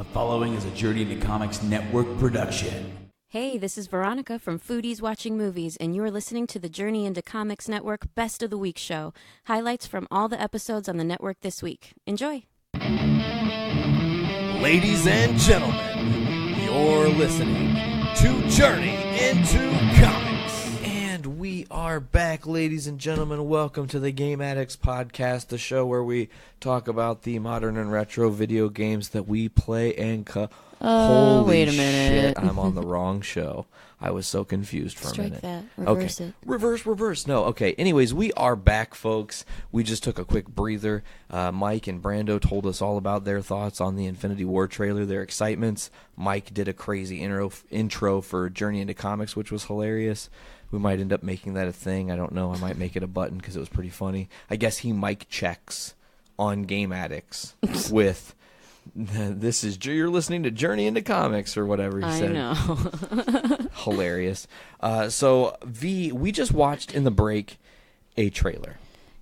The following is a Journey into Comics Network production. Hey, this is Veronica from Foodies Watching Movies, and you're listening to the Journey into Comics Network Best of the Week show. Highlights from all the episodes on the network this week. Enjoy! Ladies and gentlemen, you're listening to Journey into Comics. And we are back, ladies and gentlemen. Welcome to the Game Addicts podcast, the show where we talk about the modern and retro video games that we play and holy wait a minute. shit, I'm on the wrong show. I was so confused for a minute. Strike that. Reverse it. Reverse. No, okay. Anyways, we are back, folks. We just took a quick breather. Mike and Brando told us all about their thoughts on the Infinity War trailer, their excitements. Mike did a crazy intro for Journey into Comics, which was hilarious. We might end up making that a thing. I don't know. I might make it a button because it was pretty funny. I guess he mic checks on Game Addicts with... you're listening to Journey into Comics or whatever he said. I know. Hilarious. So, V, we just watched in the break a trailer.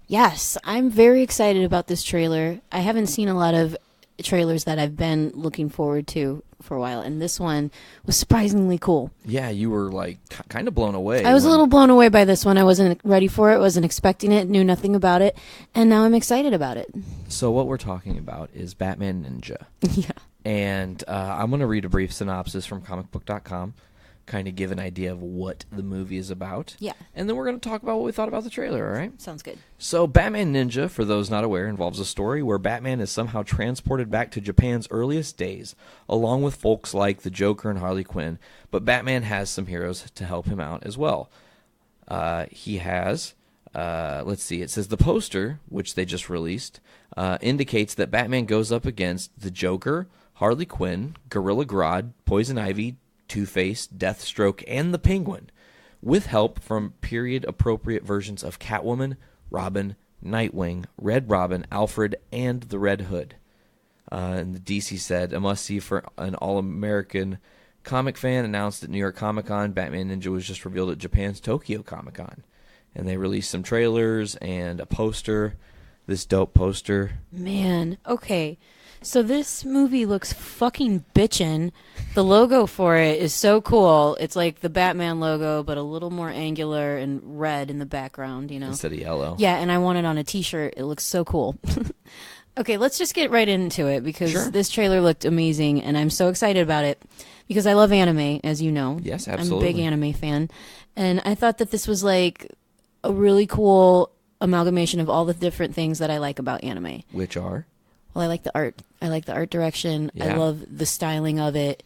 Yes, I'm very excited about this trailer. I haven't seen a lot of trailers that I've been looking forward to for a while, and this one was surprisingly cool. Yeah, you were like kind of blown away. I was a little blown away by this one. I wasn't ready for it, wasn't expecting it, knew nothing about it, and now I'm excited about it. So what we're talking about is Batman Ninja. Yeah. And I'm going to read a brief synopsis from comicbook.com, kind of give an idea of what the movie is about. Yeah. And then we're going to talk about what we thought about the trailer, all right? Sounds good. So Batman Ninja, for those not aware, involves a story where Batman is somehow transported back to Japan's earliest days, along with folks like the Joker and Harley Quinn, but Batman has some heroes to help him out as well. He has, let's see, it says the poster, which they just released, indicates that Batman goes up against the Joker, Harley Quinn, Gorilla Grodd, Poison Ivy, Two-Face, Deathstroke, and the Penguin, with help from period-appropriate versions of Catwoman, Robin, Nightwing, Red Robin, Alfred, and the Red Hood. And the DC said, a must-see for an all-American comic fan, announced at New York Comic-Con. Batman Ninja was just revealed at Japan's Tokyo Comic-Con. And they released some trailers and a poster, this dope poster. Man, okay. So this movie looks fucking bitchin'. The logo for it is so cool. It's like the Batman logo, but a little more angular and red in the background, you know? Instead of yellow. Yeah, and I want it on a t-shirt. It looks so cool. Okay, let's just get right into it because This trailer looked amazing, and I'm so excited about it because I love anime, as you know. Yes, absolutely. I'm a big anime fan. And I thought that this was like a really cool amalgamation of all the different things that I like about anime. Which are? Well, I like the art. I like the art direction. Yeah. I love the styling of it.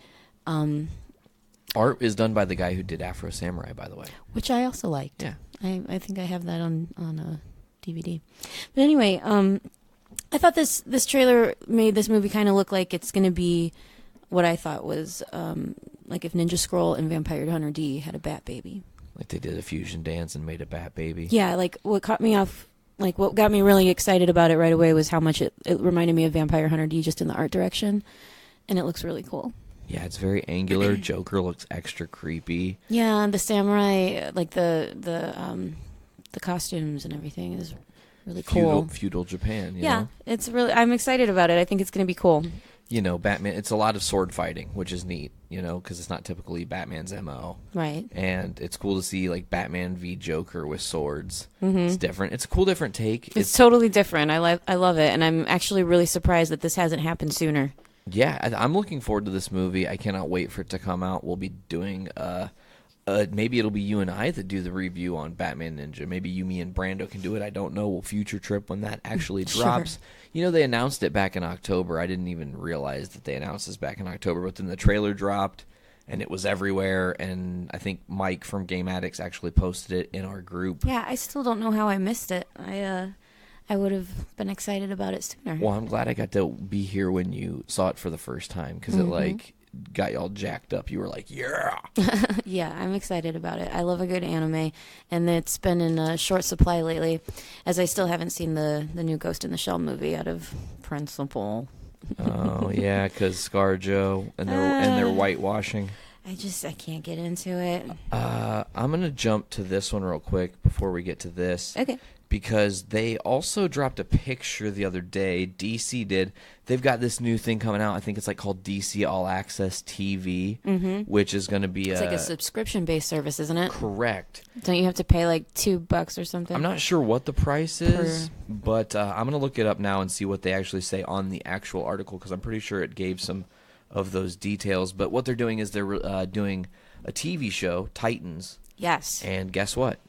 Art is done by the guy who did Afro Samurai, by the way. Which I also liked. Yeah. I think I have that on DVD. But anyway, I thought this trailer made this movie kind of look like it's going to be what I thought was like if Ninja Scroll and Vampire Hunter D had a Bat Baby. Like they did a fusion dance and made a Bat Baby. Yeah, like what caught me off... Like, what got me really excited about it right away was how much it reminded me of Vampire Hunter D just in the art direction. And it looks really cool. Yeah, it's very angular. Joker looks extra creepy. Yeah, the samurai, like the costumes and everything is really cool. Feudal Japan, you know? It's really... I'm excited about it. I think it's going to be cool. You know, Batman, it's a lot of sword fighting, which is neat, you know, because it's not typically Batman's MO. Right. And it's cool to see, like, Batman v. Joker with swords. Mm-hmm. It's different. It's a cool, different take. It's totally different. I love it, and I'm actually really surprised that this hasn't happened sooner. Yeah, I'm looking forward to this movie. I cannot wait for it to come out. We'll be doing... maybe it'll be you and I that do the review on Batman Ninja. Maybe you, me, and Brando can do it. I don't know. We'll future trip when that actually drops. Sure. You know, they announced it back in October. I didn't even realize that they announced this back in October. But then the trailer dropped, and it was everywhere. And I think Mike from Game Addicts actually posted it in our group. Yeah, I still don't know how I missed it. I would have been excited about it sooner. Well, I'm glad I got to be here when you saw it for the first time because it, like... got you all jacked up. You were like, yeah. Yeah, I'm excited about it. I love a good anime, and it's been in a short supply lately, as I still haven't seen the new Ghost in the Shell movie out of principle. Oh, yeah, because ScarJo and their whitewashing. I can't get into it. I'm going to jump to this one real quick before we get to this. Okay. because they also dropped a picture the other day. DC did. They've got this new thing coming out. I think it's like called DC All Access TV, which is going to be it's like a subscription-based service, isn't it? Correct. Don't you have to pay like $2 or something? I'm not sure what the price is, but I'm going to look it up now and see what they actually say on the actual article, because I'm pretty sure it gave some of those details. But what they're doing is they're doing a TV show, Titans. Yes. And guess what?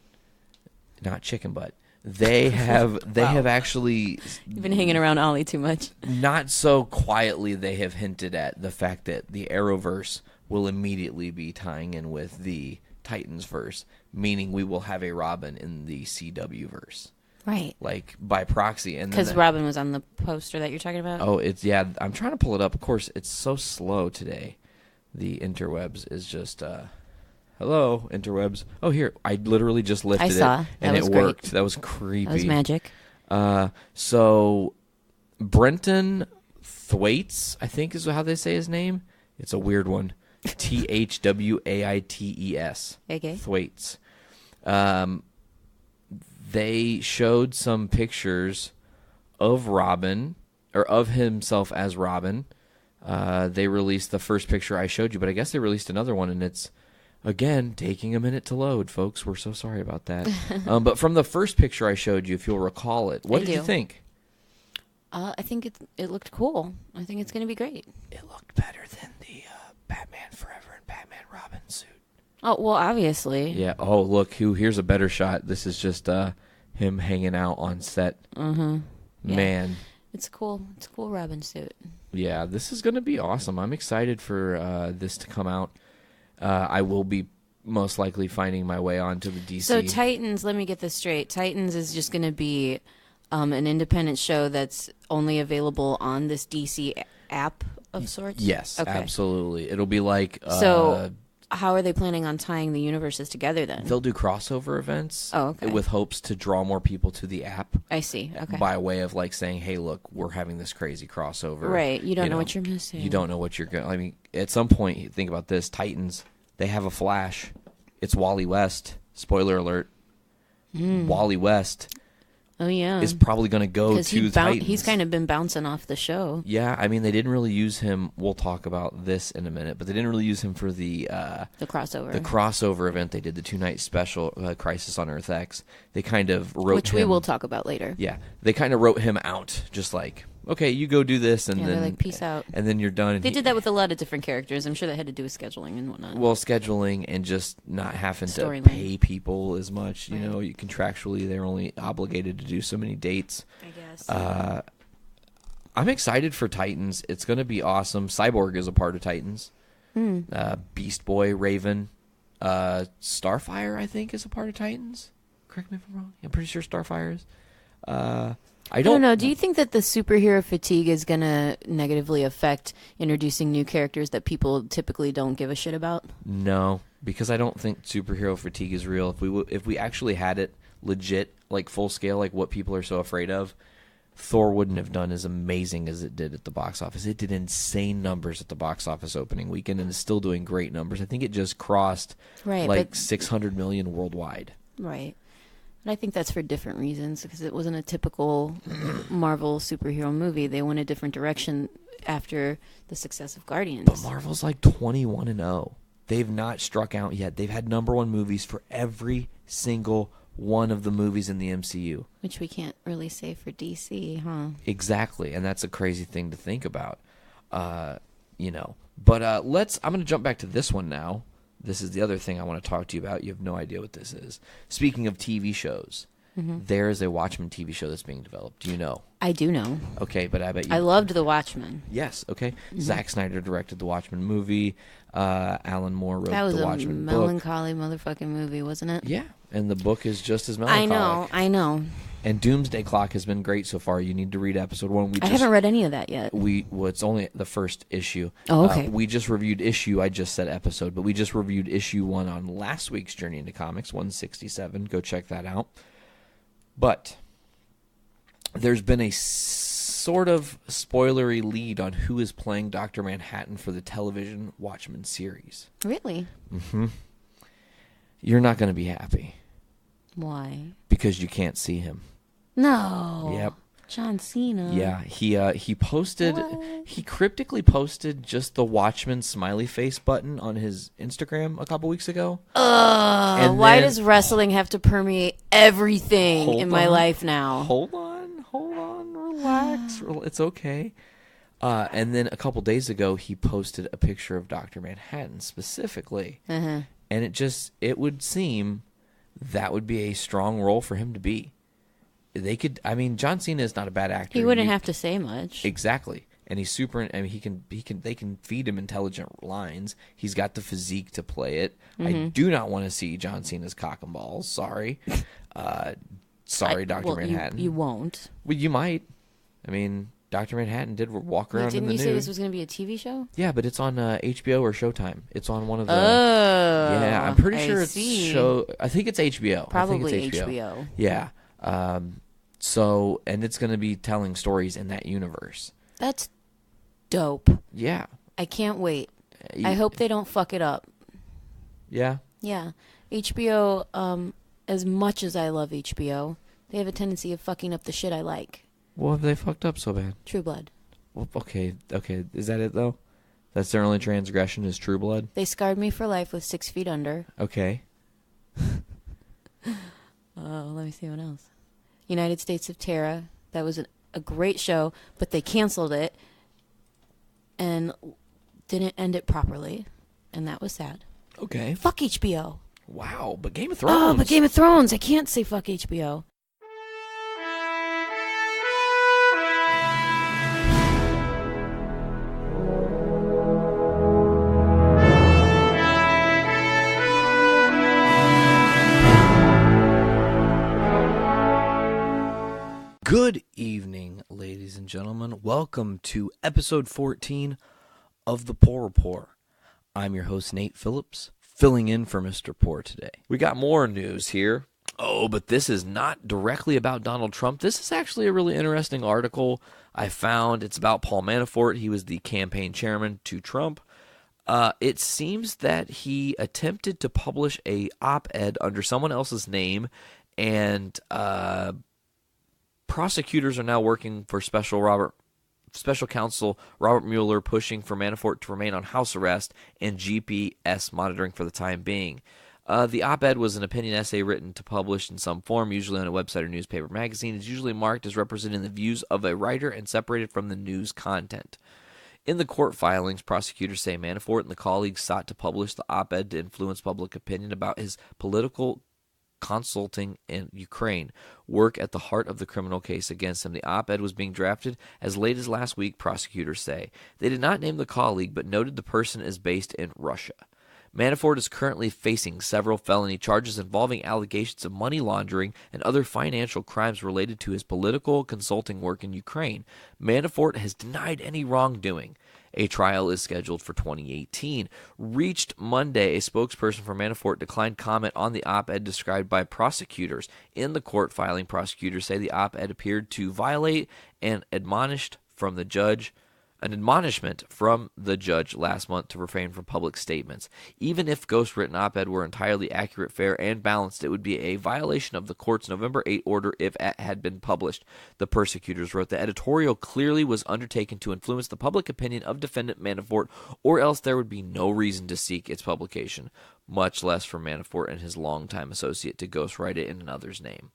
Not chicken butt. They have have actually... You've been hanging around Ollie too much. Not so quietly, they have hinted at the fact that the Arrowverse will immediately be tying in with the Titans verse, meaning we will have a Robin in the CW verse. Right. Like, by proxy. Because Robin was on the poster that you're talking about? Oh, yeah, I'm trying to pull it up. Of course, it's so slow today. The interwebs is just... Hello, interwebs. Oh, here. I literally just lifted it, and it worked. That was creepy. That was magic. So, Brenton Thwaites, I think is how they say his name. It's a weird one. Thwaites. Okay. Thwaites. They showed some pictures of Robin, or of himself as Robin. They released the first picture I showed you, but I guess they released another one, and it's... Again, taking a minute to load, folks. We're so sorry about that. But from the first picture I showed you, if you'll recall it, what did you think? I think it looked cool. I think it's going to be great. It looked better than the Batman Forever and Batman Robin suit. Oh, well, obviously. Yeah. Oh, look, here's a better shot. This is just him hanging out on set. Mm-hmm. Man. Yeah. It's cool. It's a cool Robin suit. Yeah, this is going to be awesome. I'm excited for this to come out. I will be most likely finding my way onto the DC. So Titans, let me get this straight. Titans is just going to be an independent show that's only available on this DC app of sorts? Yes, okay. Absolutely. It'll be like... so how are they planning on tying the universes together then? They'll do crossover events okay. with hopes to draw more people to the app. I see. Okay. By way of like saying, hey, look, we're having this crazy crossover. Right. You don't know what you're missing. You don't know what you're going to... I mean, at some point, think about this. Titans, they have a Flash. It's Wally West. Spoiler alert. Wally West... Oh, yeah. is probably going to go to Titans. He's kind of been bouncing off the show. Yeah, I mean, they didn't really use him. We'll talk about this in a minute, but they didn't really use him for the crossover. The crossover event they did, the 2-night special, Crisis on Earth X. They kind of wrote Which we will talk about later. Yeah, they kind of wrote him out, just like, okay, you go do this, and then they're like, peace out. And then you're done. They did that with a lot of different characters. I'm sure that had to do with scheduling and whatnot. Well, scheduling and just not having to pay people as much. You know, contractually, they're only obligated to do so many dates. I guess. I'm excited for Titans. It's going to be awesome. Cyborg is a part of Titans. Beast Boy, Raven, Starfire, I think, is a part of Titans. Correct me if I'm wrong. I'm pretty sure Starfire is. I don't know. Do you think that the superhero fatigue is going to negatively affect introducing new characters that people typically don't give a shit about? No, because I don't think superhero fatigue is real. If we actually had it legit, like full scale, like what people are so afraid of, Thor wouldn't have done as amazing as it did at the box office. It did insane numbers at the box office opening weekend and is still doing great numbers. I think it just crossed like 600 million worldwide. Right. But I think that's for different reasons because it wasn't a typical Marvel superhero movie. They went a different direction after the success of Guardians. But Marvel's like 21-0. They've not struck out yet. They've had #1 movies for every single one of the movies in the MCU. Which we can't really say for DC, huh? Exactly, and that's a crazy thing to think about. You know. But I'm going to jump back to this one now. This is the other thing I want to talk to you about. You have no idea what this is. Speaking of TV shows, there is a Watchmen TV show that's being developed. Do you know? I do know. Okay, but I bet you... I loved The Watchmen. Yes, okay. Zack Snyder directed the Watchmen movie. Alan Moore wrote the Watchmen book. That was a melancholy motherfucking movie, wasn't it? Yeah, and the book is just as melancholic. I know. And Doomsday Clock has been great so far. You need to read episode 1. I haven't read any of that yet. It's only the first issue. Oh, okay. We just reviewed issue. I just said episode, but we just reviewed issue 1 on last week's Journey into Comics, 167. Go check that out. But there's been a sort of spoilery lead on who is playing Dr. Manhattan for the television Watchmen series. Really? Mm-hmm. You're not going to be happy. Why? Because you can't see him. No. Yep. John Cena. Yeah, he posted, What? he cryptically posted just the Watchmen smiley face button on his Instagram a couple weeks ago. And Why then- does wrestling have to permeate everything Hold in my on. life now? Hold on, relax. It's okay. And then a couple days ago, he posted a picture of Dr. Manhattan specifically. Uh-huh. And it would seem that would be a strong role for him to be. John Cena is not a bad actor. He wouldn't have to say much. Exactly. And he's super, they can feed him intelligent lines. He's got the physique to play it. I do not want to see John Cena's cock and balls. Sorry. Sorry, Dr. Manhattan. You won't. Well, you might. Dr. Manhattan did walk around in Didn't the you nude. say this was going to be a TV show? Yeah, but it's on HBO or Showtime. It's on one of the... Oh. Yeah, I'm pretty sure I it's see. I think it's HBO. Probably I think it's HBO. Yeah. And it's going to be telling stories in that universe. That's dope. Yeah. I can't wait. I hope they don't fuck it up. Yeah. Yeah. HBO, as much as I love HBO, they have a tendency of fucking up the shit I like. Well, have they fucked up so bad? True Blood. Well, okay. Is that it, though? That's their only transgression is True Blood? They scarred me for life with 6 Feet Under. Okay. Let me see what else. United States of Terror. That was a great show, but they canceled it and didn't end it properly, and that was sad. Okay. Fuck HBO. Wow, but Game of Thrones. Oh, but Game of Thrones. I can't say fuck HBO. Good evening, ladies and gentlemen. Welcome to episode 14 of the Puhr Report. I'm your host, Nate Phillips, filling in for Mr. Puhr today. We got more news here. Oh, but this is not directly about Donald Trump. This is actually a really interesting article I found. It's about Paul Manafort. He was the campaign chairman to Trump. It seems that he attempted to publish a op-ed under someone else's name, and prosecutors are now working for Special Counsel Robert Mueller, pushing for Manafort to remain on house arrest and GPS monitoring for the time being. The op-ed was an opinion essay written to publish in some form, usually on a website or newspaper magazine. It's usually marked as representing the views of a writer and separated from the news content. In the court filings, prosecutors say Manafort and the colleagues sought to publish the op-ed to influence public opinion about his political consulting in Ukraine, work at the heart of the criminal case against him. The op-ed was being drafted as late as last week, prosecutors say. They did not name the colleague, but noted the person is based in Russia. Manafort is currently facing several felony charges involving allegations of money laundering and other financial crimes related to his political consulting work in Ukraine. Manafort has denied any wrongdoing. A trial is scheduled for 2018. Reached Monday, a spokesperson for Manafort declined comment on the op-ed described by prosecutors. In the court filing, prosecutors say the op-ed appeared to violate an admonishment from the judge last month to refrain from public statements. Even if ghostwritten op-ed were entirely accurate, fair, and balanced, it would be a violation of the court's November 8 order if it had been published. The persecutors wrote the editorial clearly was undertaken to influence the public opinion of defendant Manafort, or else there would be no reason to seek its publication, much less for Manafort and his longtime associate to ghostwrite it in another's name.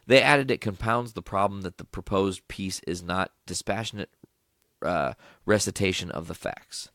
They added it compounds the problem that the proposed piece is not dispassionate recitation of the facts.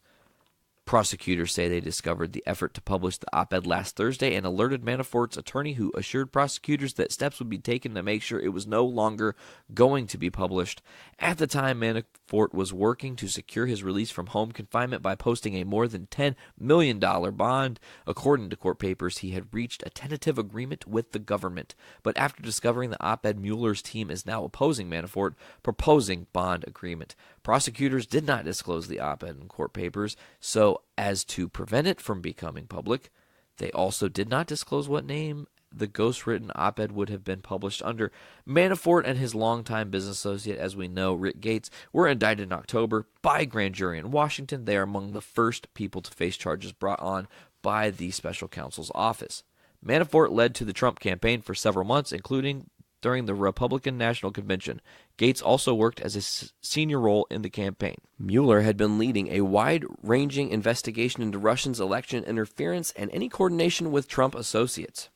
Prosecutors say they discovered the effort to publish the op-ed last Thursday and alerted Manafort's attorney, who assured prosecutors that steps would be taken to make sure it was no longer going to be published. At the time, Manafort was working to secure his release from home confinement by posting a more than $10 million bond. According to court papers, he had reached a tentative agreement with the government. But after discovering the op-ed, Mueller's team is now opposing Manafort, proposing bond agreement. Prosecutors did not disclose the op-ed in court papers, so as to prevent it from becoming public, they also did not disclose what name the ghostwritten op-ed would have been published under. Manafort and his longtime business associate, as we know, Rick Gates, were indicted in October by a grand jury in Washington. They are among the first people to face charges brought on by the special counsel's office. Manafort led to the Trump campaign for several months, including during the Republican National Convention. Gates also worked as a senior role in the campaign. Mueller had been leading a wide-ranging investigation into Russia's election interference and any coordination with Trump associates.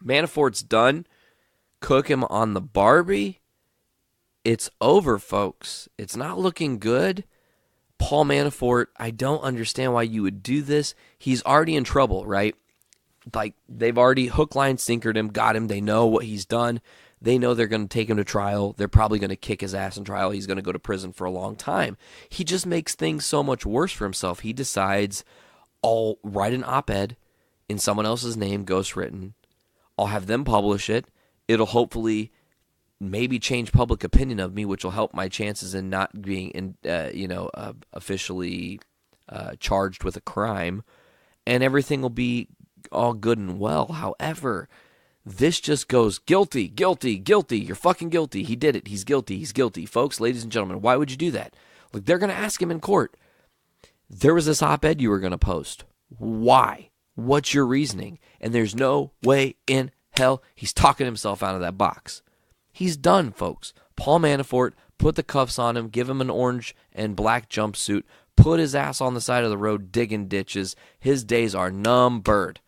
Manafort's done. Cook him on the Barbie. It's over, folks. It's not looking good. Paul Manafort, I don't understand why you would do this. He's already in trouble, right? Like, they've already hook, line, sinkered him, got him. They know what he's done. They know they're going to take him to trial. They're probably going to kick his ass in trial. He's going to go to prison for a long time. He just makes things so much worse for himself. He decides, I'll write an op-ed in someone else's name, ghostwritten. I'll have them publish it. It'll hopefully maybe change public opinion of me, which will help my chances in not being, officially charged with a crime. And everything will be all good and well. However, this just goes guilty, guilty, guilty. You're fucking guilty. He did it. He's guilty. He's guilty. Folks, ladies and gentlemen, why would you do that? Like, they're going to ask him in court. There was this op-ed you were going to post. Why? What's your reasoning? And there's no way in hell he's talking himself out of that box. He's done, folks. Paul Manafort, put the cuffs on him, give him an orange and black jumpsuit, put his ass on the side of the road digging ditches. His days are numbered.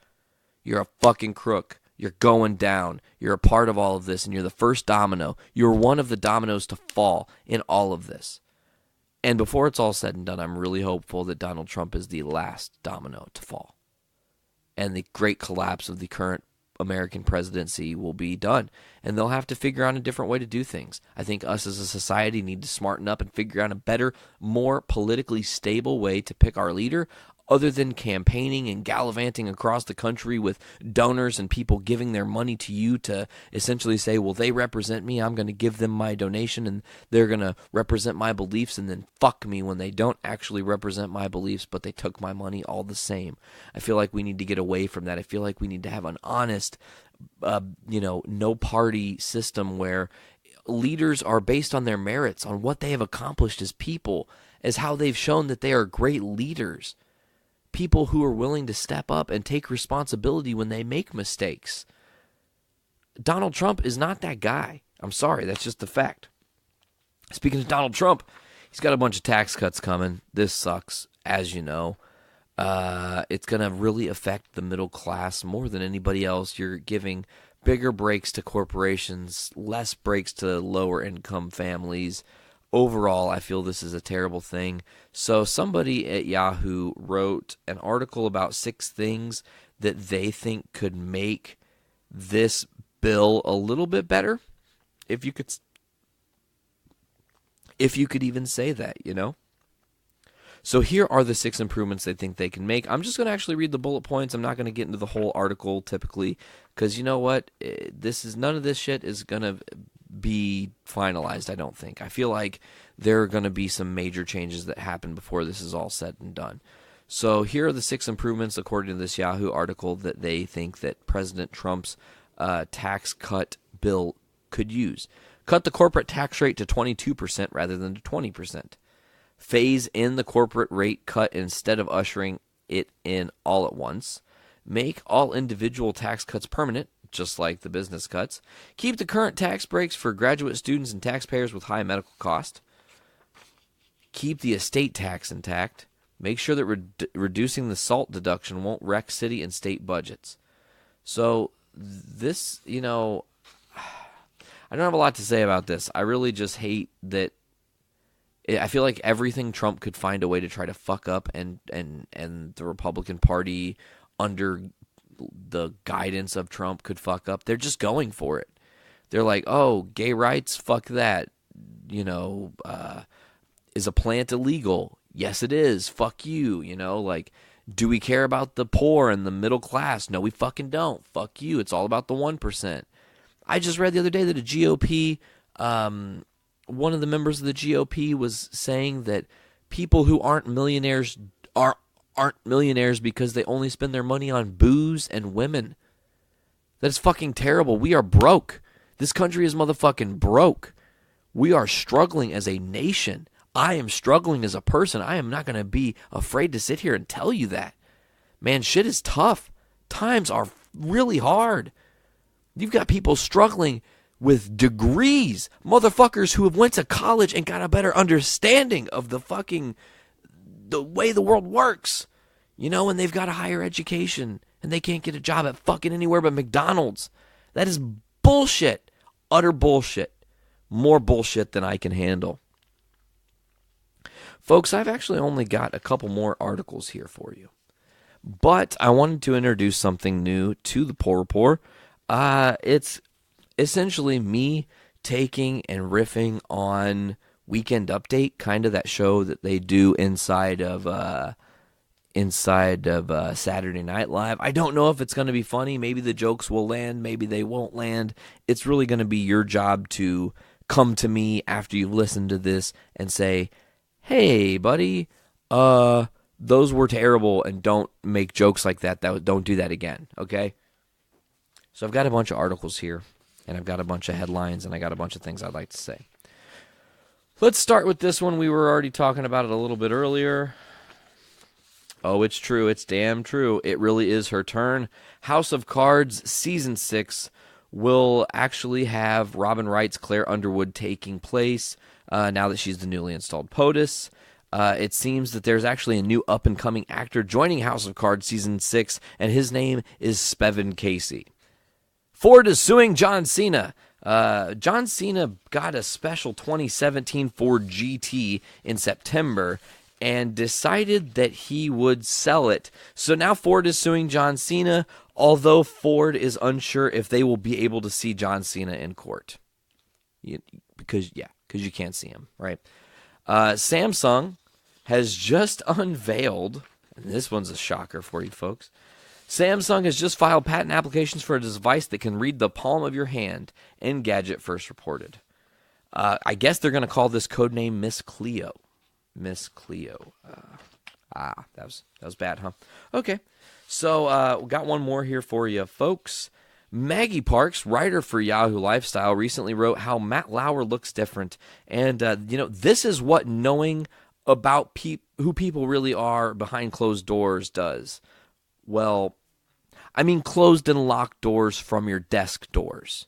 You're a fucking crook. You're going down. You're a part of all of this, and you're the first domino. You're one of the dominoes to fall in all of this. And before it's all said and done, I'm really hopeful that Donald Trump is the last domino to fall. And the great collapse of the current American presidency will be done. And they'll have to figure out a different way to do things. I think us as a society need to smarten up and figure out a better, more politically stable way to pick our leader, other than campaigning and gallivanting across the country with donors and people giving their money to you to essentially say, well, they represent me, I'm going to give them my donation, and they're going to represent my beliefs, and then fuck me when they don't actually represent my beliefs, but they took my money all the same. I feel like we need to get away from that. I feel like we need to have an honest, no party system where leaders are based on their merits, on what they have accomplished as people, as how they've shown that they are great leaders. People who are willing to step up and take responsibility when they make mistakes. Donald Trump is not that guy. I'm sorry, that's just the fact. Speaking of Donald Trump, he's got a bunch of tax cuts coming. This sucks, as you know. It's going to really affect the middle class more than anybody else. You're giving bigger breaks to corporations, less breaks to lower income families. Overall, I feel this is a terrible thing. So somebody at Yahoo wrote an article about 6 things that they think could make this bill a little bit better. If you could even say that, So here are the 6 improvements they think they can make. I'm just going to actually read the bullet points. I'm not going to get into the whole article typically, because you know what? None of this shit is going to be finalized, I don't think. I feel like there are going to be some major changes that happen before this is all said and done. So here are the 6 improvements, according to this Yahoo article, that they think that President Trump's tax cut bill could use. Cut the corporate tax rate to 22% rather than to 20%. Phase in the corporate rate cut instead of ushering it in all at once. Make all individual tax cuts permanent, just like the business cuts. Keep the current tax breaks for graduate students and taxpayers with high medical cost. Keep the estate tax intact. Make sure that reducing the SALT deduction won't wreck city and state budgets. So this, I don't have a lot to say about this. I really just hate that. I feel like everything Trump could find a way to try to fuck up, and the Republican Party under the guidance of Trump could fuck up. They're just going for it. They're like, oh, gay rights, fuck that. Is a plant illegal? Yes, it is. Fuck you. Do we care about the poor and the middle class? No, we fucking don't. Fuck you. It's all about the 1%. I just read the other day that a GOP, one of the members of the GOP was saying that people who aren't millionaires aren't millionaires because they only spend their money on booze and women. That is fucking terrible. We are broke. This country is motherfucking broke. We are struggling as a nation. I am struggling as a person. I am not going to be afraid to sit here and tell you that. Man, shit is tough. Times are really hard. You've got people struggling with degrees, motherfuckers who have went to college and got a better understanding of the way the world works, and they've got a higher education and they can't get a job at fucking anywhere but McDonald's. That is bullshit. Utter bullshit. More bullshit than I can handle. Folks, I've actually only got a couple more articles here for you. But I wanted to introduce something new to the Puhr Report. It's essentially me taking and riffing on Weekend Update, kind of that show that they do inside of Saturday Night Live. I don't know if it's going to be funny. Maybe the jokes will land. Maybe they won't land. It's really going to be your job to come to me after you've listened to this and say, hey, buddy, those were terrible, and don't make jokes like that. Don't do that again, okay? So I've got a bunch of articles here, and I've got a bunch of headlines, and I got a bunch of things I'd like to say. Let's start with this one. We were already talking about it a little bit earlier. Oh, it's true. It's damn true. It really is her turn. House of Cards Season 6 will actually have Robin Wright's Claire Underwood taking place now that she's the newly installed POTUS. It seems that there's actually a new up-and-coming actor joining House of Cards Season 6, and his name is Spevin Casey. Ford is suing John Cena. John Cena got a special 2017 Ford GT in September and decided that he would sell it. So now Ford is suing John Cena, although Ford is unsure if they will be able to see John Cena in court. Because you can't see him, right? Samsung has just unveiled, and this one's a shocker for you folks, Samsung has just filed patent applications for a device that can read the palm of your hand, Engadget first reported. I guess they're going to call this codename Miss Cleo. Miss Cleo. That was bad, huh? Okay, so we got one more here for you folks. Maggie Parks, writer for Yahoo Lifestyle, recently wrote how Matt Lauer looks different. And, this is what knowing about who people really are behind closed doors does. Well, I mean closed and locked doors from your desk doors.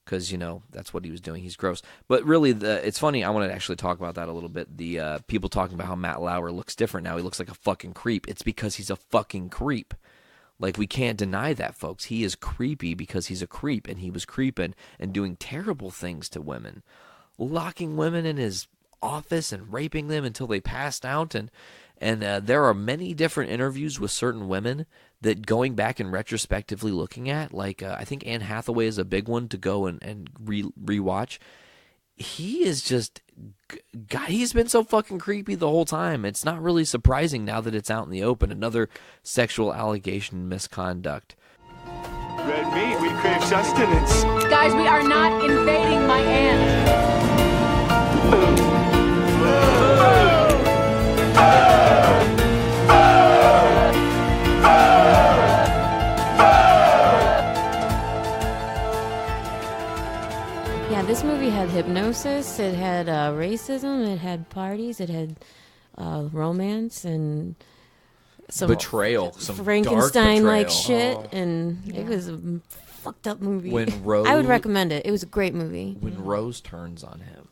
Because, that's what he was doing. He's gross. But really, it's funny. I want to actually talk about that a little bit. The people talking about how Matt Lauer looks different now. He looks like a fucking creep. It's because he's a fucking creep. Like, we can't deny that, folks. He is creepy because he's a creep, and he was creeping and doing terrible things to women. Locking women in his office and raping them until they passed out. And there are many different interviews with certain women that going back and retrospectively looking at, like I think Anne Hathaway is a big one to go and rewatch. He is just, God, he's been so fucking creepy the whole time. It's not really surprising now that it's out in the open. Another sexual allegation misconduct. Red meat, we crave sustenance. Guys, we are not invading my aunt. This movie had hypnosis, it had racism, it had parties, it had romance, and some betrayal, some Frankenstein-like dark shit, and it was a fucked up movie. When I would recommend it. It was a great movie. When Rose turns on him,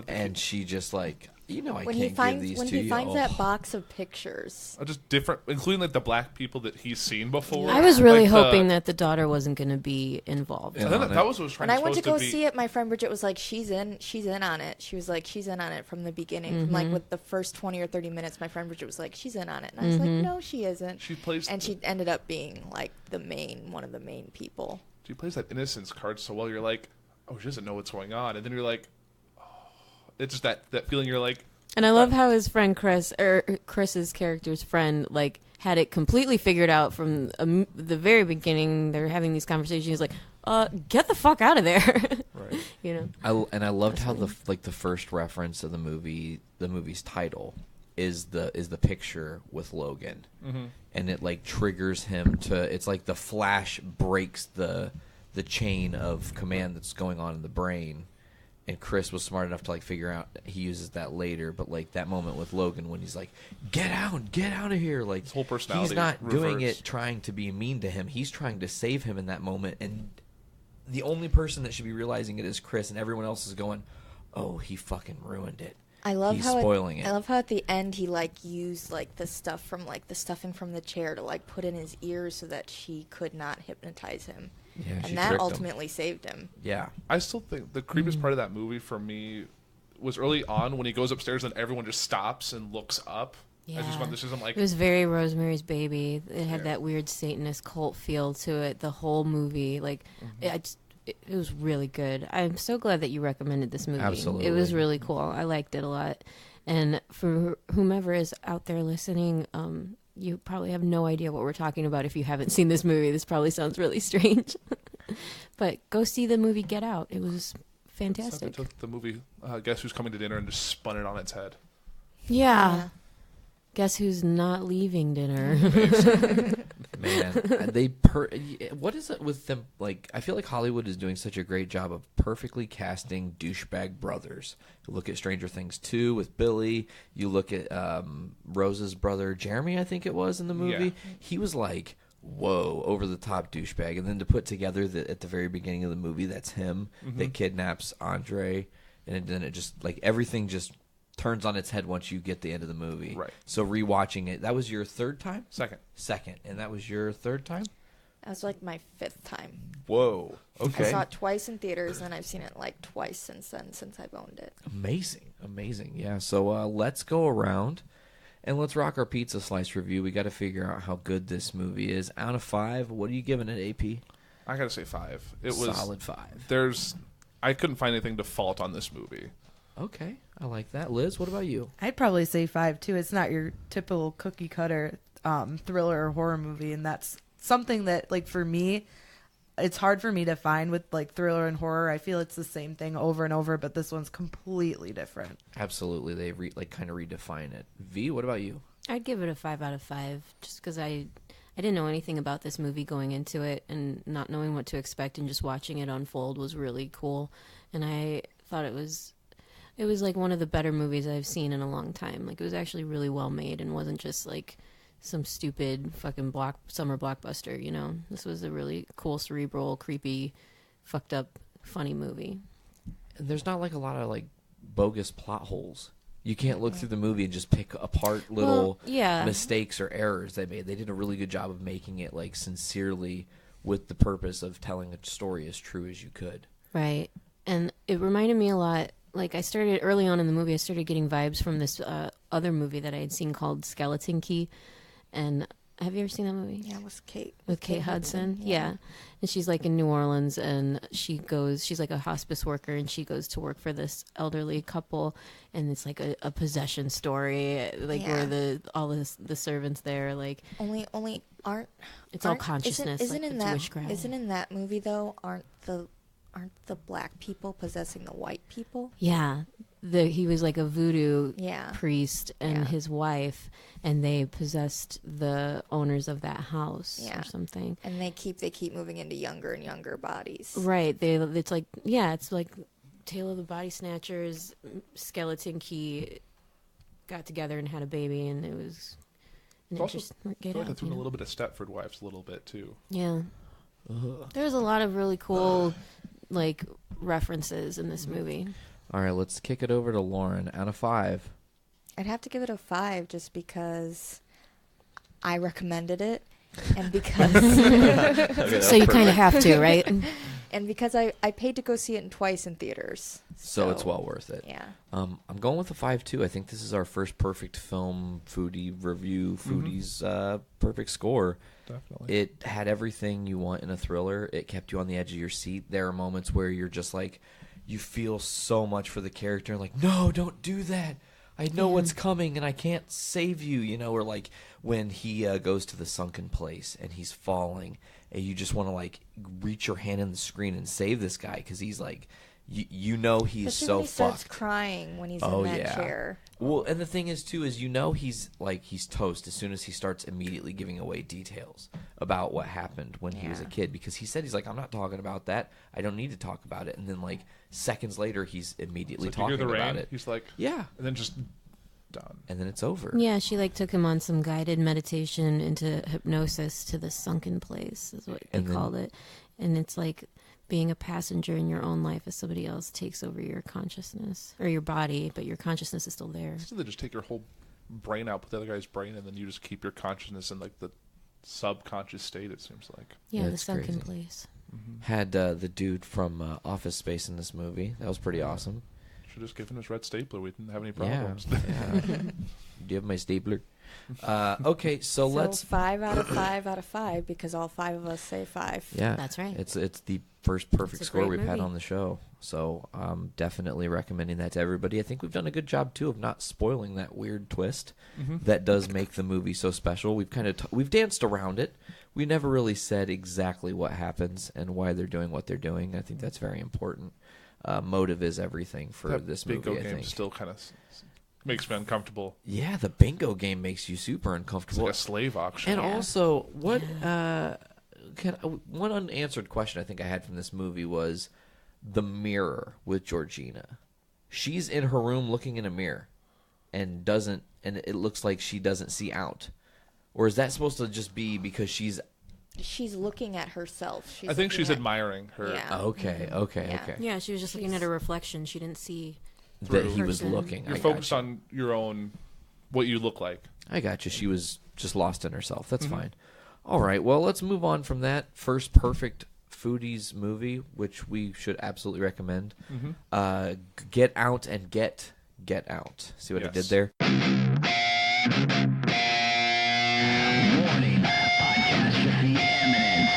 and she just like, I when can't give these to you. When he finds that box of pictures. Just different, including like the black people that he's seen before. I was really hoping that the daughter wasn't going to be involved. I think that was what was trying. When I went to go see it, my friend Bridget was like, "She's in on it." She was like, "She's in on it from the beginning." Mm-hmm. From like with the first 20 or 30 minutes, my friend Bridget was like, "She's in on it," and I was like, "No, she isn't." She plays, and she ended up being like one of the main people. She plays that innocence card so well. You're like, "Oh, she doesn't know what's going on," and then you're like, "Oh," it's just that feeling. You're like. And I love how his friend Chris's character's friend, like, had it completely figured out from the very beginning. They're having these conversations. He's like, get the fuck out of there. Right. I loved how the first reference of the movie's title is the picture with Logan. Mm-hmm. And it like triggers him to, it's like the Flash breaks the chain of command that's going on in the brain. And Chris was smart enough to like figure out he uses that later, but like that moment with Logan when he's like, get out of here, like his whole personality he's not reversed. doing it trying to be mean to him. He's trying to save him in that moment, and the only person that should be realizing it is Chris, and everyone else is going, "Oh, he fucking ruined it." I love He's how spoiling it. I love how at the end he like used like the stuffing from the chair to like put in his ears so that she could not hypnotize him. Yeah, she And that tricked him. ultimately saved him. Yeah. I still think the creepiest part of that movie for me was early on when he goes upstairs and everyone just stops and looks up. Yeah. This isn't like It was very Rosemary's Baby. It had that weird Satanist cult feel to it. The whole movie, like, it was really good. I'm so glad that you recommended this movie. Absolutely. It was really cool. I liked it a lot. And for whomever is out there listening, you probably have no idea what we're talking about if you haven't seen this movie. This probably sounds really strange. But go see the movie Get Out. It was fantastic. They took the movie Guess Who's Coming to Dinner and just spun it on its head. Yeah. Guess who's not leaving dinner? Man, what is it with them? Like, I feel like Hollywood is doing such a great job of perfectly casting douchebag brothers. You look at Stranger Things 2 with Billy. You look at Rose's brother Jeremy, I think it was in the movie. Yeah. He was like, whoa, over the top douchebag. And then to put together that at the very beginning of the movie, that's him that kidnaps Andre, and then it just like everything just turns on its head once you get the end of the movie. Right. So rewatching it, that was your third time? Second. And that was your third time? That was like my 5th time. Whoa. I Okay. saw it twice in theaters, and I've seen it like twice since then, since I've owned it. Amazing. Yeah. So let's go around and let's rock our pizza slice review. We got to figure out how good this movie is. Out of 5, what are you giving it, AP? I gotta say 5. It was solid 5. I couldn't find anything to fault on this movie. Okay, I like that. Liz, what about you? I'd probably say 5 too. It's not your typical cookie cutter thriller or horror movie, and that's something that, like, for me, it's hard for me to find with like thriller and horror. I feel it's the same thing over and over, but this one's completely different. Absolutely, they kind of redefine it. V, what about you? I'd give it a 5 out of 5, just because I didn't know anything about this movie going into it, and not knowing what to expect and just watching it unfold was really cool. And I thought it was like one of the better movies I've seen in a long time. Like, it was actually really well made and wasn't just like some stupid fucking summer blockbuster, you know? This was a really cool, cerebral, creepy, fucked up, funny movie. And there's not like a lot of like bogus plot holes. You can't look through the movie and just pick apart little mistakes or errors they made. They did a really good job of making it like sincerely with the purpose of telling a story as true as you could. Right. And it reminded me a lot, like, I started early on in the movie, I started getting vibes from this other movie that I had seen called Skeleton Key. And have you ever seen that movie? Yeah, with Kate Hudson. Yeah. And she's like in New Orleans, and she's like a hospice worker, and she goes to work for this elderly couple, and it's like a possession story, like where all the servants there, like only aren't it's all consciousness. Isn't like, in it's that witchcraft. Isn't in that movie though? Aren't the black people possessing the white people? Yeah. He was like a voodoo Yeah. priest and his wife, and they possessed the owners of that house or something. And they keep moving into younger and younger bodies. Right. It's like Tale of the Body Snatchers, Skeleton Key got together and had a baby, and it was an interesting. I feel like I threw in a little bit of Stepford Wives a little bit too. Yeah. There's a lot of really cool like references in this movie. All right, let's kick it over to Lauren. Out of 5. I'd have to give it a 5 just because I recommended it, and because So you kind of have to, right? and because I paid to go see it twice in theaters. So it's well worth it. Yeah. I'm going with a 5 too. I think this is our first perfect film foodie review, Foodies perfect score. Definitely. It had everything you want in a thriller. It kept you on the edge of your seat. There are moments where you're just like, you feel so much for the character, like, no, don't do that. I know what's coming, and I can't save you, you know, or like when he goes to the sunken place and he's falling, and you just want to like reach your hand in the screen and save this guy because he's like, you know, he's Especially so when he starts fucked. crying when he's in that chair. Well, and the thing is too is you know he's toast as soon as he starts immediately giving away details about what happened when he was a kid, because he said he's like, I'm not talking about that. I don't need to talk about it. And then like seconds later, he's immediately It's like, talking you hear the about rain? it. He's like, yeah, and then just done. And then it's over. Yeah, she like took him on some guided meditation into hypnosis to the sunken place, is what they called it. And it's like being a passenger in your own life as somebody else takes over your consciousness or your body, but your consciousness is still there. So they just take your whole brain out, put the other guy's brain, and then you just keep your consciousness in like the subconscious state. It seems like. Yeah, the That's sunken crazy. place. Had the dude from Office Space in this movie. That was pretty awesome. Should have just given us red stapler. We didn't have any Yeah. problems. Yeah. Do you have my stapler? Okay, so let's. 5 out of 5 out of 5 because all 5 of us say 5. Yeah, That's right. It's the first perfect It's a score great we've had movie. on the show, so definitely recommending that to everybody. I think we've done a good job too of not spoiling that weird twist that does make the movie so special. We've kind of we've danced around it. We never really said exactly what happens and why they're doing what they're doing. I think that's very important. Motive is everything for That this bingo movie. I game think. still kind of makes me uncomfortable. Yeah, the bingo game makes you super It's uncomfortable. like a slave auction. And also, what one unanswered question I think I had from this movie was the mirror with Georgina. She's in her room looking in a mirror, and it looks like she doesn't see out. Or is that supposed to just be because she's looking at herself. I think she's looking admiring her. Yeah. okay? Yeah. Yeah, she was just looking at a reflection. She didn't see. That he was Person. looking. You're I focused gotcha. on your own, what you look like. I got you. She was just lost in herself. That's fine. All right. Well, let's move on from that first perfect Foodies movie, which we should absolutely recommend. Get Out and Get Out. See what I did Yes. there? Warning, Podcastrophe imminent.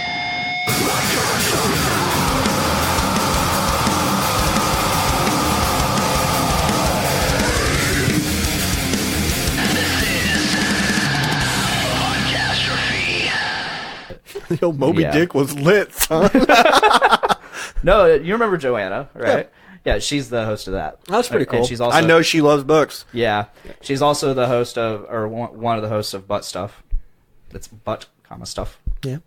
Podcastrophe. Yo, Moby Yeah. Dick was lit, son. No, you remember Joanna, right? Yeah, she's the host of that. That's pretty cool. And she's also, I know she loves books. Yeah, she's also the host of, or one of the hosts of Butt Stuff. It's Butt, Stuff. Yeah.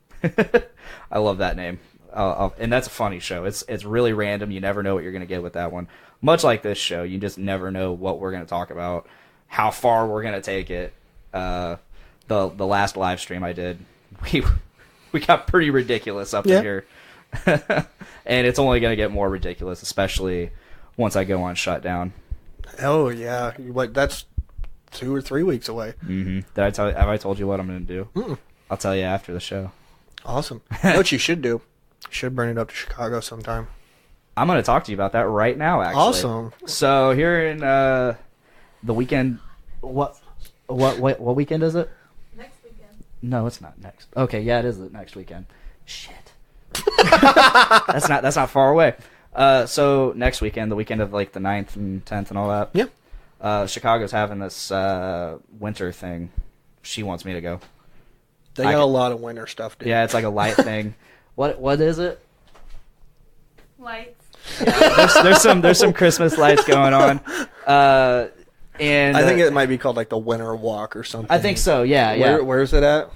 I love that name. And that's a funny show. It's really random. You never know what you're going to get with that one. Much like this show, you just never know what we're going to talk about, how far we're going to take it. The last live stream I did, we got pretty ridiculous up in here. And it's only going to get more ridiculous, especially once I go on shutdown. Oh, yeah. That's 2 or 3 weeks away. Mm-hmm. Have I told you what I'm going to do? Mm-mm. I'll tell you after the show. Awesome. You know what you should do? You should bring it up to Chicago sometime. I'm going to talk to you about that right now, actually. Awesome. So here in the weekend, what weekend is it? Next weekend. No, it's not next. Okay, yeah, it is the next weekend. Shit. That's not far away. So next weekend, the weekend of like the 9th and 10th and all that. Yeah. Chicago's having this winter thing. She wants me to go. They got a lot of winter stuff, dude. Yeah, it's like a light thing. What is it? Lights. Yeah, there's some Christmas lights going on. And I think it might be called like the Winter Walk or something. I think so. Yeah. Where's it at?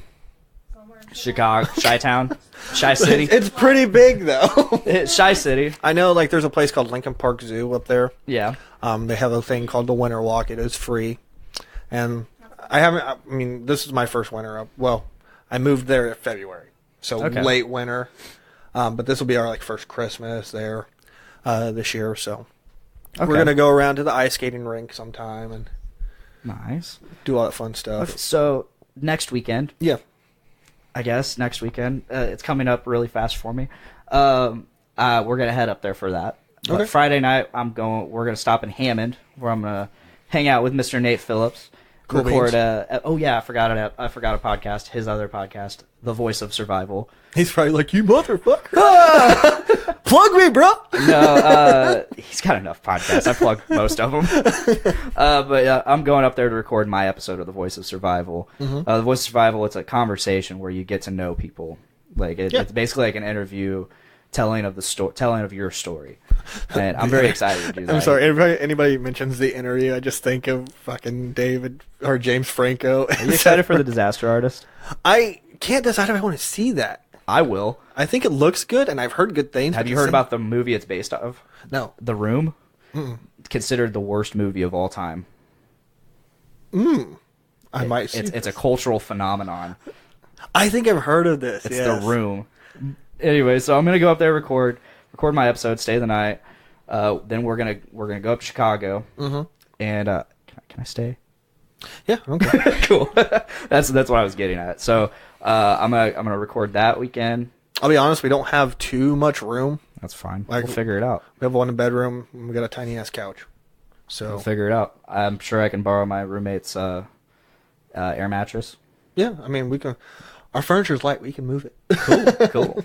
Chicago, Chi-Town, Chi-City. It's pretty big though. It's Chi-City. I know, like there's a place called Lincoln Park Zoo up there. Yeah. They have a thing called the Winter Walk. It is free, and I mean, this is my first winter up. Well, I moved there in February, so late winter. But this will be our like first Christmas there this year. So we're gonna go around to the ice skating rink sometime and nice do all that fun stuff. Okay, so next weekend. Yeah. I guess next weekend. It's coming up really fast for me. We're gonna head up there for that. But Okay. Friday night, we're gonna stop in Hammond, where I'm gonna hang out with Mr. Nate Phillips. Cool record. beans. I forgot a podcast. His other podcast, The Voice of Survival. He's probably like, you motherfucker. Plug me, bro. No, he's got enough podcasts. I plug most of them. But I'm going up there to record my episode of The Voice of Survival. The Voice of Survival, it's a conversation where you get to know people. Like it's basically like an interview, telling of your story. And I'm very excited to do that. I'm sorry. Anybody mentions the interview, I just think of fucking David or James Franco. Are you excited for The Disaster Artist? I can't decide if I want to see that. I will. I think it looks good, and I've heard good things. Have you heard about the movie it's based off of? No. The Room? Mm-mm. Considered the worst movie of all time. I might see It's a cultural phenomenon. I think I've heard of this. It's yes. The Room. Anyway, so I'm going to go up there, record. record my episode, stay the night. Then we're gonna go up to Chicago. Mm-hmm. And can I stay? Yeah. Okay. Cool. That's what I was getting at. So I'm gonna record that weekend. I'll be honest, we don't have too much room. That's fine. Like, we'll figure it out. We have one bedroom. And we got a tiny ass couch. So we'll figure it out. I'm sure I can borrow my roommate's air mattress. Yeah, I mean we can. Our furniture's light. We can move it. Cool.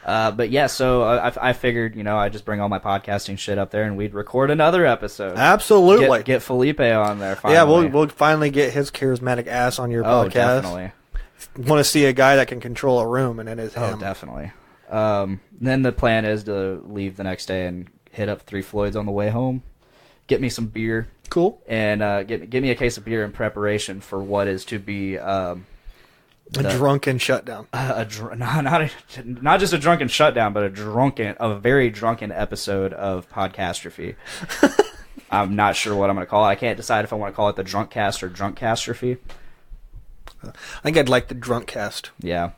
But yeah, so I figured, I just bring all my podcasting shit up there and we'd record another episode. Absolutely. Get Felipe on there finally. Yeah, we'll finally get his charismatic ass on your podcast. Oh, definitely. Want to see a guy that can control a room, and it is him. Oh, definitely. Then the plan is to leave the next day and hit up Three Floyds on the way home, get me some beer. Cool. And get me a case of beer in preparation for what is to be... a drunken shutdown. Not just a drunken shutdown, but a very drunken episode of Podcastrophe. I'm not sure what I'm going to call it. I can't decide if I want to call it the Drunk Cast or Drunkcastrophe. I think I'd like the Drunk Cast. Yeah.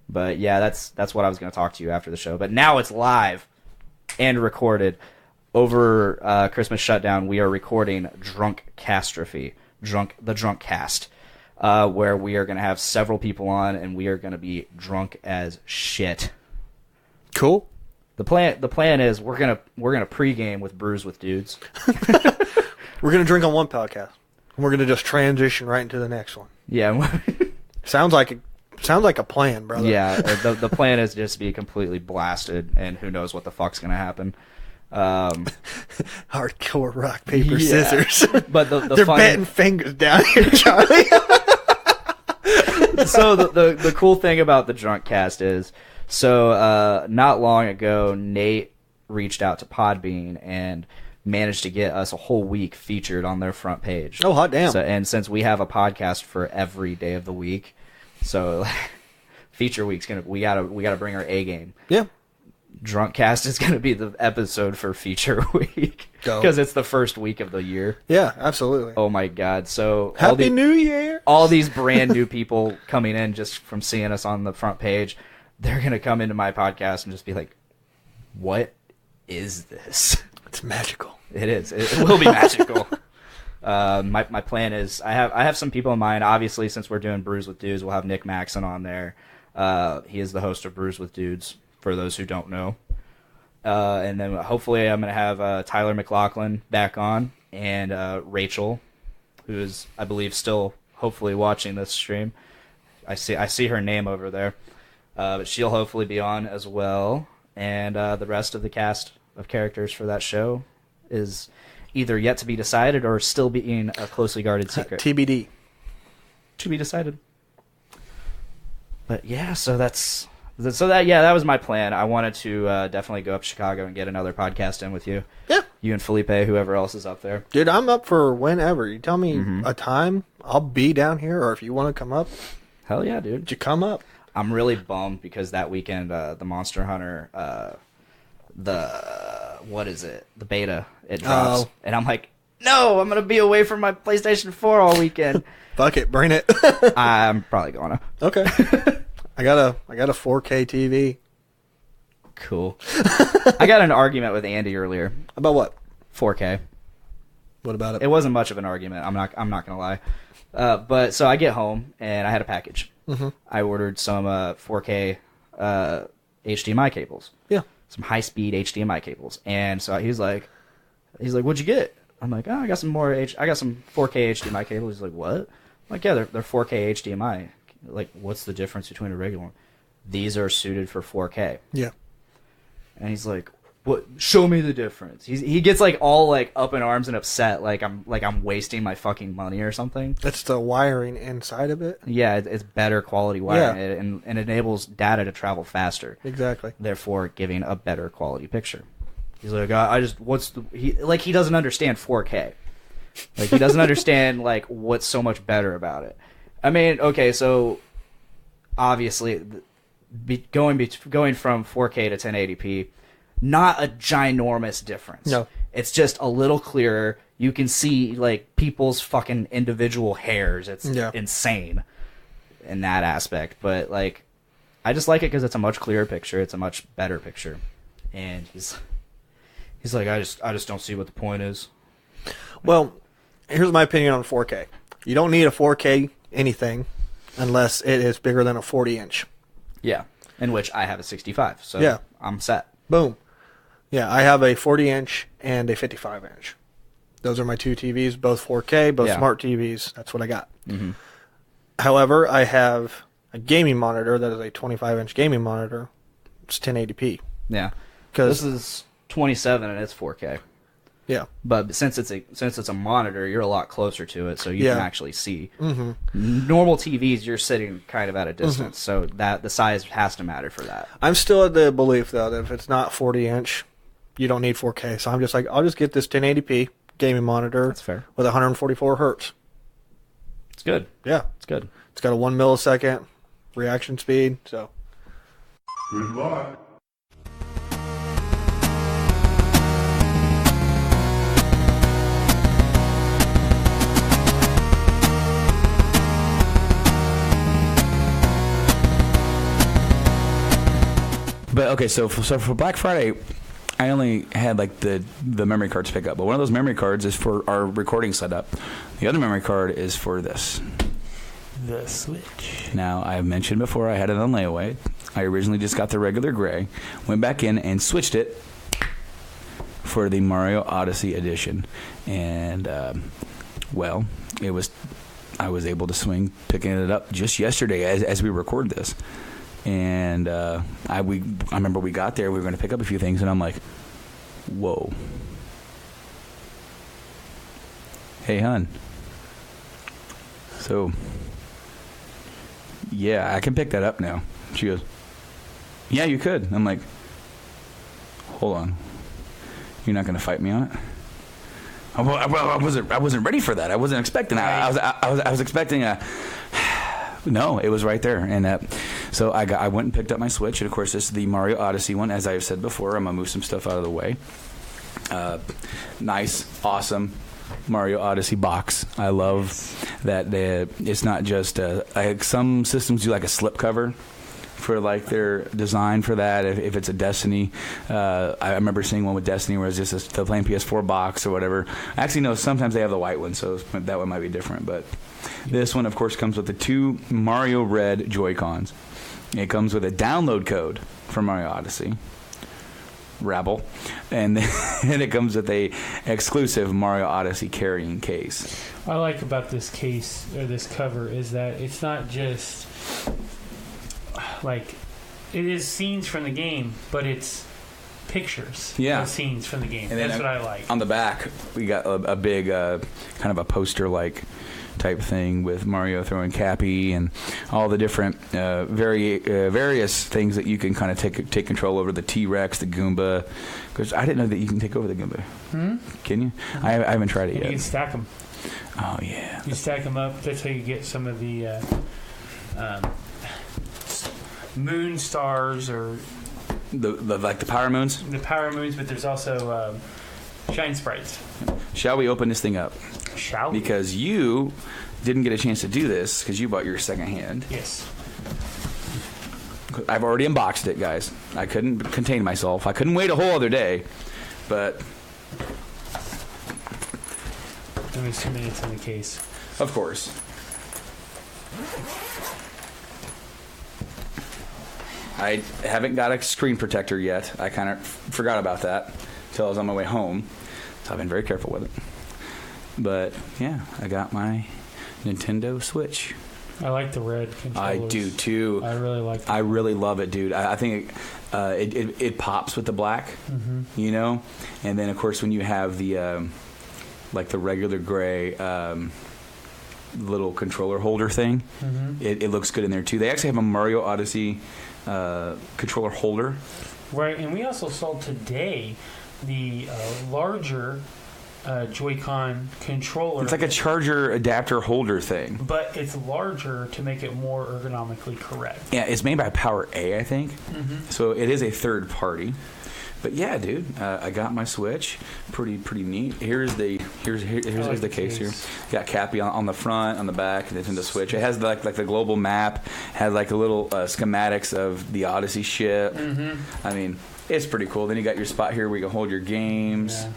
But yeah, that's what I was going to talk to you after the show. But now it's live and recorded. Over Christmas shutdown, we are recording Drunkcastrophe, the Drunk Cast. Where we are going to have several people on, and we are going to be drunk as shit. Cool. The plan is we're gonna pregame with Brews with Dudes. We're gonna drink on one podcast, and we're gonna just transition right into the next one. Yeah. Sounds like a plan, brother. Yeah. The plan is just to be completely blasted, and who knows what the fuck's gonna happen. Hardcore rock paper scissors. But they're betting fingers down here, Charlie. So the cool thing about the Drunk Cast is, not long ago, Nate reached out to Podbean and managed to get us a whole week featured on their front page. Oh, hot damn. And since we have a podcast for every day of the week, so feature week's we gotta bring our A game. Yeah. Drunk Cast is going to be the episode for feature week because it's the first week of the year. Yeah, absolutely. Oh my god! So Happy New Year! All these brand new people coming in just from seeing us on the front page, they're going to come into my podcast and just be like, "What is this?" It's magical. It is. It will be magical. My plan is I have some people in mind. Obviously, since we're doing Brews with Dudes, we'll have Nick Maxon on there. He is the host of Brews with Dudes. For those who don't know. And then hopefully I'm going to have Tyler McLaughlin back on, and Rachel, who is, I believe, still hopefully watching this stream. I see her name over there. But she'll hopefully be on as well. And the rest of the cast of characters for that show is either yet to be decided or still being a closely guarded secret. TBD. To be decided. But yeah, that was my plan. I wanted to definitely go up to Chicago and get another podcast in with you. Yeah. You and Felipe, whoever else is up there. Dude, I'm up for whenever. You tell me a time, I'll be down here, or if you want to come up. Hell yeah, dude. You come up. I'm really bummed because that weekend, the Monster Hunter, what is it? The beta, it drops. And I'm like, no, I'm going to be away from my PlayStation 4 all weekend. Fuck it, bring it. I'm probably going to. Okay. I got a 4K TV. Cool. I got an argument with Andy earlier. About what? 4K. What about it? It wasn't much of an argument. I'm not gonna lie. But so I get home and I had a package. Mm-hmm. I ordered some 4K HDMI cables. Yeah. Some high speed HDMI cables. And so he's like, what'd you get? I'm like, I got some 4K HDMI cables. He's like, what? I'm like, yeah, they're 4K HDMI. Like, what's the difference between a regular one? These are suited for 4K. Yeah. And he's like, "What? Show me the difference." He gets like all like up in arms and upset, like I'm wasting my fucking money or something. That's the wiring inside of it. Yeah, it's better quality wiring, and enables data to travel faster. Exactly. Therefore, giving a better quality picture. He's like, he doesn't understand 4K. Like he doesn't understand like what's so much better about it. I mean, okay, so obviously going from 4K to 1080p, not a ginormous difference. No. It's just a little clearer. You can see like people's fucking individual hairs. It's insane in that aspect. But like, I just like it because it's a much clearer picture. It's a much better picture. and he's like, I just don't see what the point is. Well, here's my opinion on 4K. You don't need a 4K anything unless it is bigger than a 40-inch. Yeah, in which I have a 65, so yeah. I'm set. Boom. Yeah, I have a 40-inch and a 55-inch. Those are my two TVs, both 4K, both smart TVs. That's what I got. Mm-hmm. However, I have a gaming monitor that is a 25-inch gaming monitor. It's 1080p. Yeah, this is 27 and it's 4K. Yeah, but since it's a monitor, you're a lot closer to it, so you can actually see. Mm-hmm. Normal TVs, you're sitting kind of at a distance, so that the size has to matter for that. I'm still of the belief though that if it's not 40-inch, you don't need 4K. So I'm just like, I'll just get this 1080p gaming monitor. That's fair. With 144 hertz. It's good. Yeah, it's good. It's got a 1 millisecond reaction speed. So. Good luck. But okay, so for Black Friday, I only had like the memory cards pick up. But one of those memory cards is for our recording setup. The other memory card is for this. The Switch. Now, I've mentioned before I had it on layaway. I originally just got the regular gray, went back in and switched it for the Mario Odyssey edition. And, well, I was able to swing picking it up just yesterday as we record this. And I remember we got there, we were going to pick up a few things, and I'm like, whoa. Hey, hon. So, yeah, I can pick that up now. She goes, yeah, you could. I'm like, hold on. You're not going to fight me on it? I wasn't ready for that. I wasn't expecting that. I was expecting a... No, it was right there. And so I went and picked up my Switch. And, of course, this is the Mario Odyssey one. As I've said before, I'm going to move some stuff out of the way. Nice, awesome Mario Odyssey box. I love that it's not just... some systems do like a slip cover for like their design for that. If it's a Destiny, I remember seeing one with Destiny where it's just the plain PS4 box or whatever. Actually, no, sometimes they have the white one, so that one might be different. But this one, of course, comes with the 2 Mario Red Joy-Cons. It comes with a download code for Mario Odyssey, Rabble, and it comes with a exclusive Mario Odyssey carrying case. What I like about this case or this cover is that it's not just like it is scenes from the game, but it's pictures of scenes from the game. And that's what I like. On the back, we got a big kind of a poster-like type thing with Mario throwing Cappy and all the different various things that you can kind of take control over. The T-Rex, the Goomba. Because I didn't know that you can take over the Goomba. Can you? I haven't tried it yet. You can stack them. Oh, yeah. You stack them up. That's how you get some of the moon stars or... like the Power Moons? The Power Moons, but there's also Shine Sprites. Shall we open this thing up? Shall we? Because you didn't get a chance to do this because you bought your second hand. Yes. I've already unboxed it, guys. I couldn't contain myself. I couldn't wait a whole other day, but... Only 2 minutes in the case. Of course. I haven't got a screen protector yet. I kind of forgot about that until I was on my way home. So I've been very careful with it. But, yeah, I got my Nintendo Switch. I like the red controllers. I do, too. I really like them. I really love it, dude. I think it pops with the black, you know? And then, of course, when you have the, like the regular gray little controller holder thing, it looks good in there, too. They actually have a Mario Odyssey controller holder. Right, and we also sold today the larger Joy-Con controller. It's like a charger adapter holder thing. But it's larger to make it more ergonomically correct. Yeah, it's made by Power A, I think. So it is a third party. But yeah, dude, I got my Switch. Pretty neat. Here's the case here. Got Cappy on the front, on the back, and it's in the Switch. It has like the global map. Has like a little schematics of the Odyssey ship. Mm-hmm. I mean, it's pretty cool. Then you got your spot here where you can hold your games. Yeah.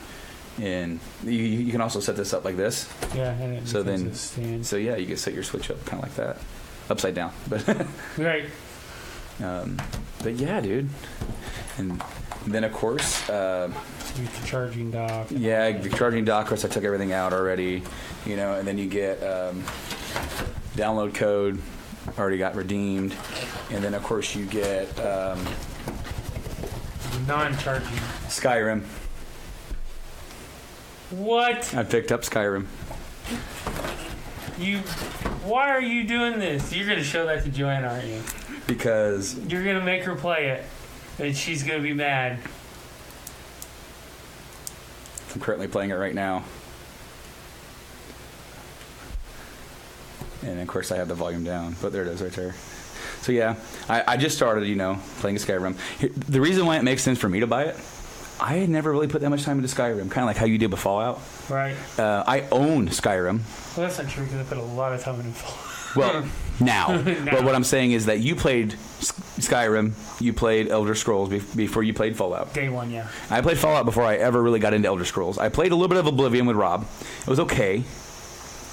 And you can also set this up like this. Yeah, and it so then, a stand. So yeah, you can set your Switch up kind of like that, upside down. But right. But yeah, dude. And then of course, the charging dock. Yeah, the charging dock. Of course, I took everything out already. You know, and then you get download code. Already got redeemed, and then of course you get non-charging Skyrim. What? I picked up Skyrim. Why are you doing this? You're going to show that to Joanna, aren't you? Because you're going to make her play it, and she's going to be mad. I'm currently playing it right now. And of course I have the volume down, but there it is right there. So yeah, I just started, playing Skyrim. The reason why it makes sense for me to buy it, I had never really put that much time into Skyrim, kind of like how you did with Fallout. Right. I own Skyrim. Well, that's not true because I put a lot of time into Fallout. Well, now. But what I'm saying is that you played Skyrim, you played Elder Scrolls before you played Fallout. Day one, yeah. I played Fallout before I ever really got into Elder Scrolls. I played a little bit of Oblivion with Rob. It was okay.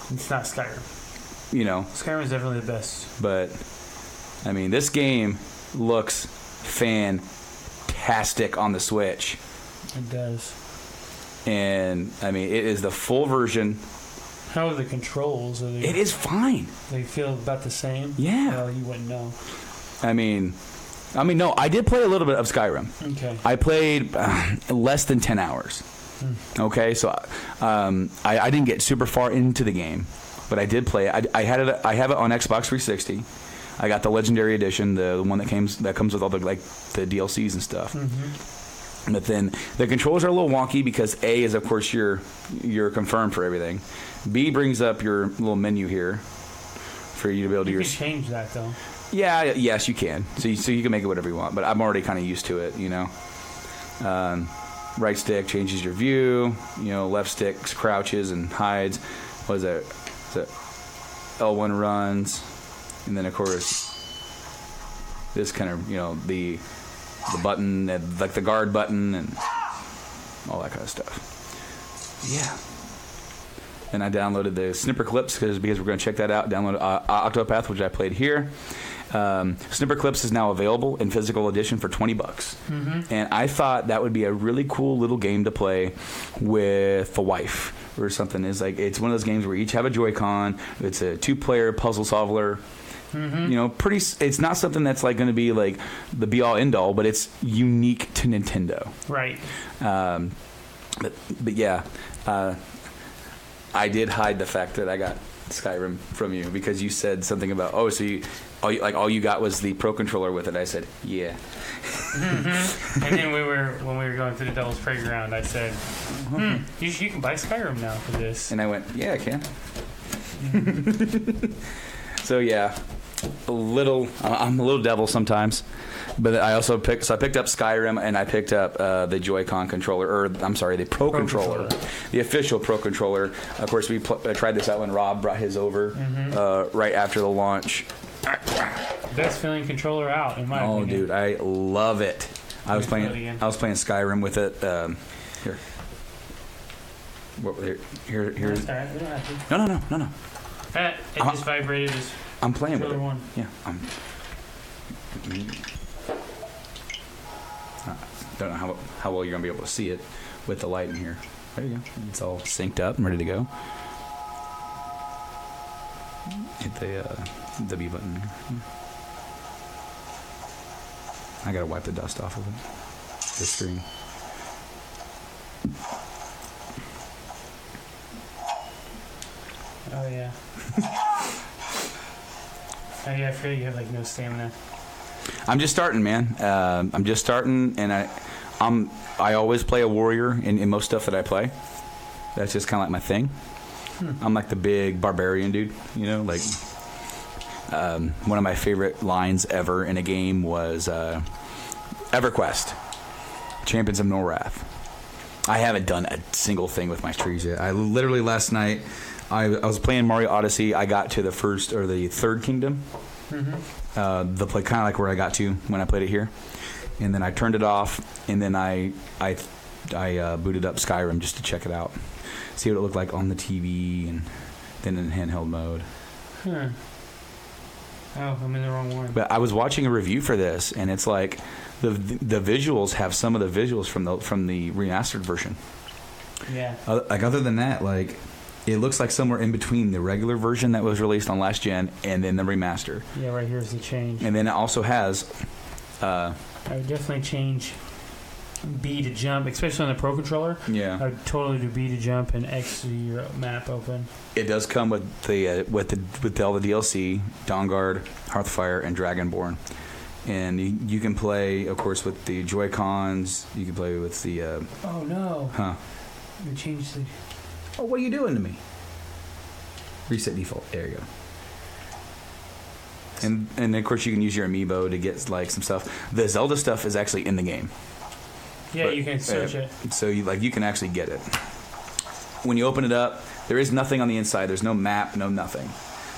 It's not Skyrim. Skyrim is definitely the best. But, I mean, this game looks fantastic on the Switch. It does. And, I mean, it is the full version. How are the controls? It is fine. They feel about the same? Yeah. Well, you wouldn't know. I mean, no, I did play a little bit of Skyrim. Okay. I played less than 10 hours. Okay, so I didn't get super far into the game, but I did play it. I have it on Xbox 360. I got the Legendary Edition, the one that comes with all the the DLCs and stuff. Mm-hmm. But then the controls are a little wonky because A is, of course, you're confirmed for everything. B brings up your little menu here for you to be able to You can change that, though. Yeah, yes, you can. So you can make it whatever you want, but I'm already kind of used to it, Right stick changes your view. Left stick crouches and hides. What is that? L1 runs. And then, of course, this kind of, the button, like the guard button and all that kind of stuff. Yeah. And I downloaded the Snipper Clips because we're going to check that out. Downloaded Octopath, which I played here. Snipper Clips is now available in physical edition for $20. Mm-hmm. And I thought that would be a really cool little game to play with the wife or something. It's one of those games where you each have a Joy-Con. It's a 2-player puzzle solver. Mm-hmm. It's not something that's going to be the be all end all, but it's unique to Nintendo. Right. But yeah, I did hide the fact that I got Skyrim from you because you said something about all you got was the Pro Controller with it. I said yeah. Mm-hmm. And then when we were going through the Devil's Playground, I said, you can buy Skyrim now for this. And I went, yeah, I can. So yeah, I'm a little devil sometimes, but I also picked up Skyrim and I picked up the Joy-Con controller, the Pro Controller, the official Pro Controller. Of course, we tried this out when Rob brought his over right after the launch. Best feeling controller out in my opinion. Oh, dude, I love it. I was playing Skyrim with it. Here. No. It just vibrated. I'm playing with it. One. Yeah. Don't know how well you're gonna be able to see it with the light in here. There you go. It's all synced up and ready to go. Hit the W button here. I gotta wipe the dust off of it. The screen. Oh yeah. I forget you have no stamina. I'm just starting, man. I'm just starting, and I always play a warrior in most stuff that I play. That's just kind of like my thing. I'm like the big barbarian dude, one of my favorite lines ever in a game was EverQuest. Champions of Norath. I haven't done a single thing with my trees yet. I literally last night, I was playing Mario Odyssey. I got to the third kingdom. The play kind of like where I got to when I played it here, and then I turned it off, and then I booted up Skyrim just to check it out, see what it looked like on the TV, and then in handheld mode. Huh. Oh, I'm in the wrong one. But I was watching a review for this, and it's like the visuals have some of the visuals from the remastered version. Yeah. Like other than that, like it looks like somewhere in between the regular version that was released on last gen and then the remaster. Yeah, right here's the change. And then it also has. I would definitely change B to jump, especially on the Pro Controller. Yeah. I would totally do B to jump and X to your map open. It does come with all the DLC, Dawnguard, Hearthfire, and Dragonborn. And you can play, of course, with the Joy-Cons. You can play with the... oh, no. Huh. We changed the... Oh, what are you doing to me? Reset default. There you go. And of course, you can use your amiibo to get like some stuff. The Zelda stuff is actually in the game. Yeah, but you can search it. So you can actually get it. When you open it up, there is nothing on the inside. There's no map, no nothing.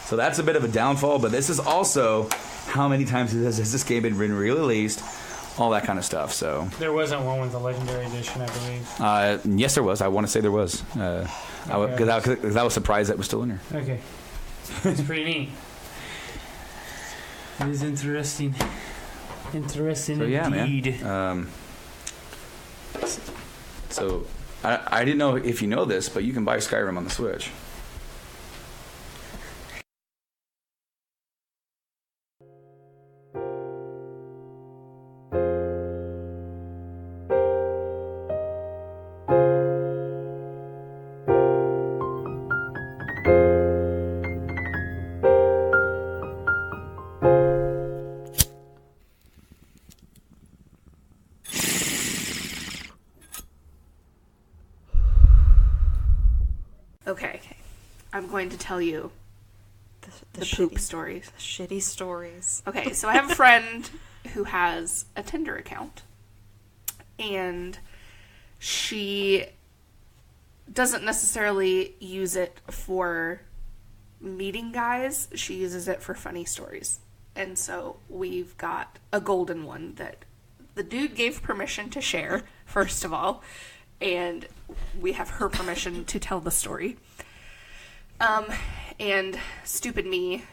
So that's a bit of a downfall, but this is also how many times has this game been released, all that kind of stuff. So there wasn't one with the Legendary Edition, I believe. Yes, there was. I want to say there was. Because I was surprised that was still in there. Okay. It's pretty neat. It is interesting. Interesting indeed. Man. So I didn't know if you know this, but you can buy Skyrim on the Switch. Okay. I'm going to tell you the poop stories. The shitty stories. Okay, so I have a friend who has a Tinder account. And she doesn't necessarily use it for meeting guys. She uses it for funny stories. And so we've got a golden one that the dude gave permission to share, first of all. And we have her permission to tell the story. And stupid me,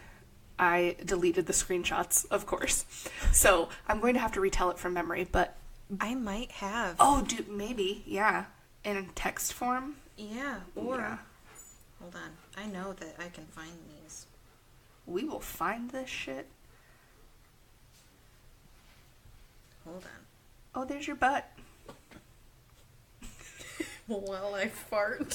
I deleted the screenshots, of course. So I'm going to have to retell it from memory, but... I might have. Oh, dude, maybe, yeah. In text form? Yeah, or... Yeah. Hold on. I know that I can find these. We will find this shit. Hold on. Oh, there's your butt. While I fart.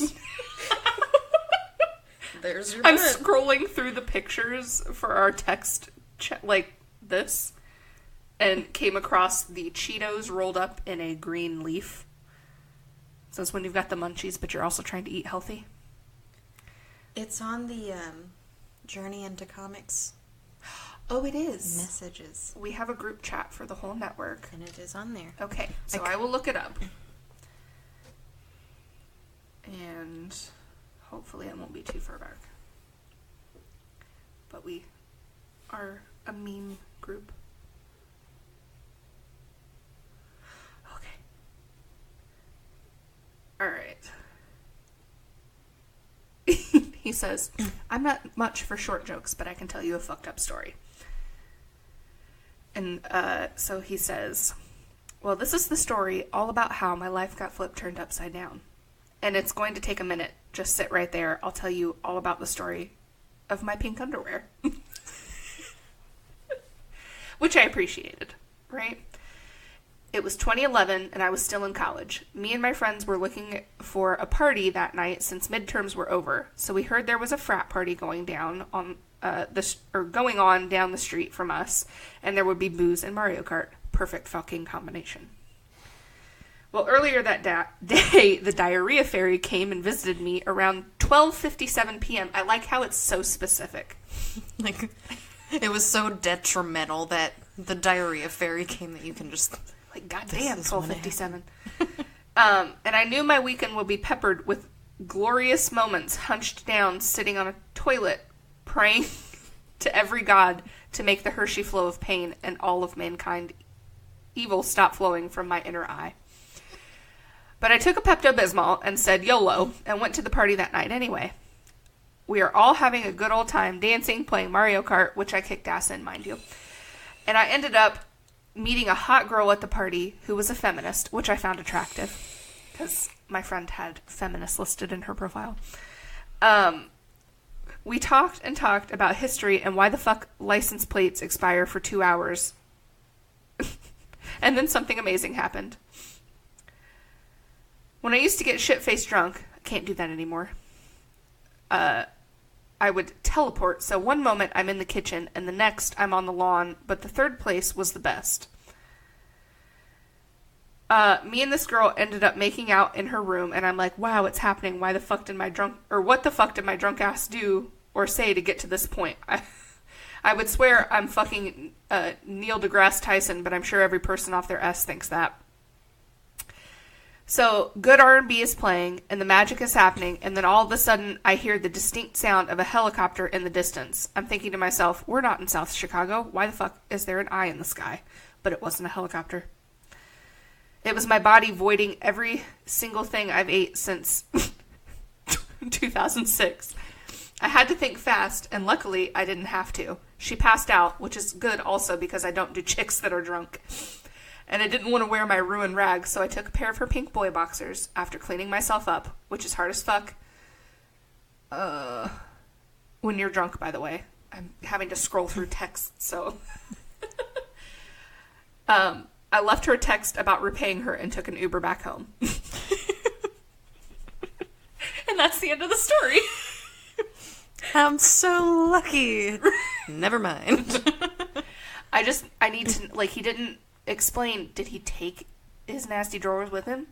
There's your I'm butt. scrolling through the pictures for our text like this, and came across the Cheetos rolled up in a green leaf. So it's when you've got the munchies, but you're also trying to eat healthy. It's on the Journey into Comics. Oh, it is. Messages. We have a group chat for the whole network. And it is on there. Okay, so I will look it up. And hopefully it won't be too far back. But we are a meme group. Okay. Alright. He says, I'm not much for short jokes, but I can tell you a fucked up story. And so he says, well, this is the story all about how my life got turned upside down. And it's going to take a minute. Just sit right there. I'll tell you all about the story of my pink underwear. Which I appreciated, right? It was 2011, and I was still in college. Me and my friends were looking for a party that night since midterms were over. So we heard there was a frat party going down on going on down the street from us, and there would be booze and Mario Kart. Perfect fucking combination. Well, earlier that day, the diarrhea fairy came and visited me around 12:57 p.m. I like how it's so specific. Like, it was so detrimental that the diarrhea fairy came that you can just... Like, Goddamn, 12:57. And I knew my weekend would be peppered with glorious moments hunched down, sitting on a toilet, praying to every god to make the Hershey flow of pain and all of mankind evil stop flowing from my inner eye. But I took a Pepto-Bismol and said YOLO and went to the party that night anyway. We are all having a good old time dancing, playing Mario Kart, which I kicked ass in, mind you. And I ended up meeting a hot girl at the party who was a feminist, which I found attractive because my friend had feminist listed in her profile. We talked and talked about history and why the fuck license plates expire for 2 hours. And then something amazing happened. When I used to get shit-faced drunk, I can't do that anymore, I would teleport, so one moment I'm in the kitchen, and the next I'm on the lawn, but the third place was the best. Me and this girl ended up making out in her room, and I'm like, wow, it's happening. What the fuck did my drunk ass do or say to get to this point? I would swear I'm fucking Neil deGrasse Tyson, but I'm sure every person off their S thinks that. So, good R&B is playing, and the magic is happening, and then all of a sudden, I hear the distinct sound of a helicopter in the distance. I'm thinking to myself, we're not in South Chicago. Why the fuck is there an eye in the sky? But it wasn't a helicopter. It was my body voiding every single thing I've ate since 2006. I had to think fast, and luckily, I didn't have to. She passed out, which is good also because I don't do chicks that are drunk. And I didn't want to wear my ruined rags, so I took a pair of her pink boy boxers after cleaning myself up, which is hard as fuck. When you're drunk, by the way. I'm having to scroll through texts, so... I left her a text about repaying her and took an Uber back home. And that's the end of the story. I'm so lucky. Never mind. I need to, like, he didn't explain, did he take his nasty drawers with him?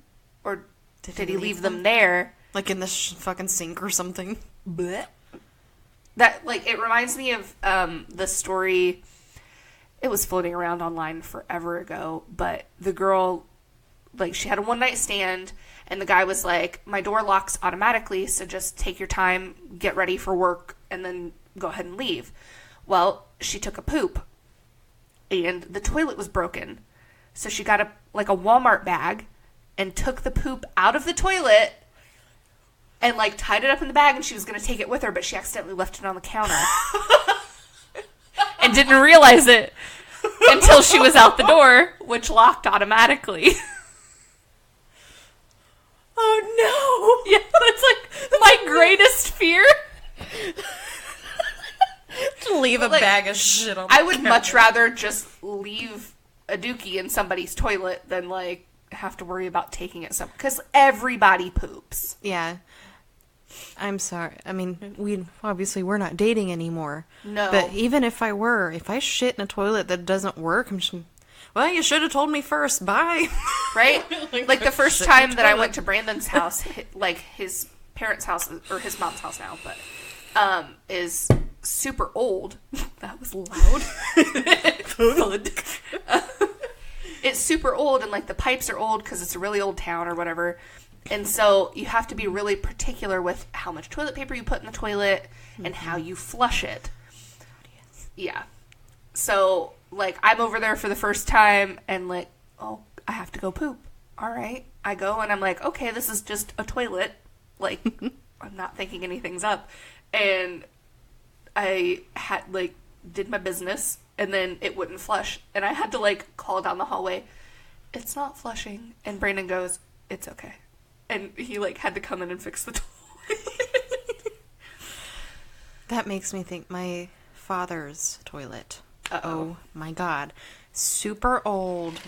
Or did he leave them there? Like in the fucking sink or something? Blech. That, like, it reminds me of the story, it was floating around online forever ago, but the girl, like, she had a one-night stand, and the guy was like, my door locks automatically, so just take your time, get ready for work, and then go ahead and leave. Well, she took a poop, and the toilet was broken. So she got a Walmart bag and took the poop out of the toilet and, like, tied it up in the bag, and she was going to take it with her, but she accidentally left it on the counter. And didn't realize it until she was out the door, which locked automatically. Oh, no! Yeah, that's, like, my greatest fear. To leave a bag of shit on the I would counter. much rather just leave a dookie in somebody's toilet than, like, have to worry about taking it somewhere. Because everybody poops. Yeah. I'm sorry. I mean, we're not dating anymore. No. But even if I shit in a toilet that doesn't work, I'm just, well, you should have told me first. Bye. Right? Like, the first time that I went to Brandon's house, like, his parents' house, or his mom's house now, but, is super old. That was loud. It's super old, and, like, the pipes are old because it's a really old town or whatever. And so you have to be really particular with how much toilet paper you put in the toilet and how you flush it. Yeah. So, like, I'm over there for the first time and, like, oh, I have to go poop. All right. I go and I'm like, okay, this is just a toilet. Like, I'm not thinking anything's up. And I had, like, did my business and then it wouldn't flush. And I had to, like, call down the hallway, it's not flushing. And Brandon goes, it's okay. And he, like, had to come in and fix the toilet. That makes me think my father's toilet. Oh my god. Super old.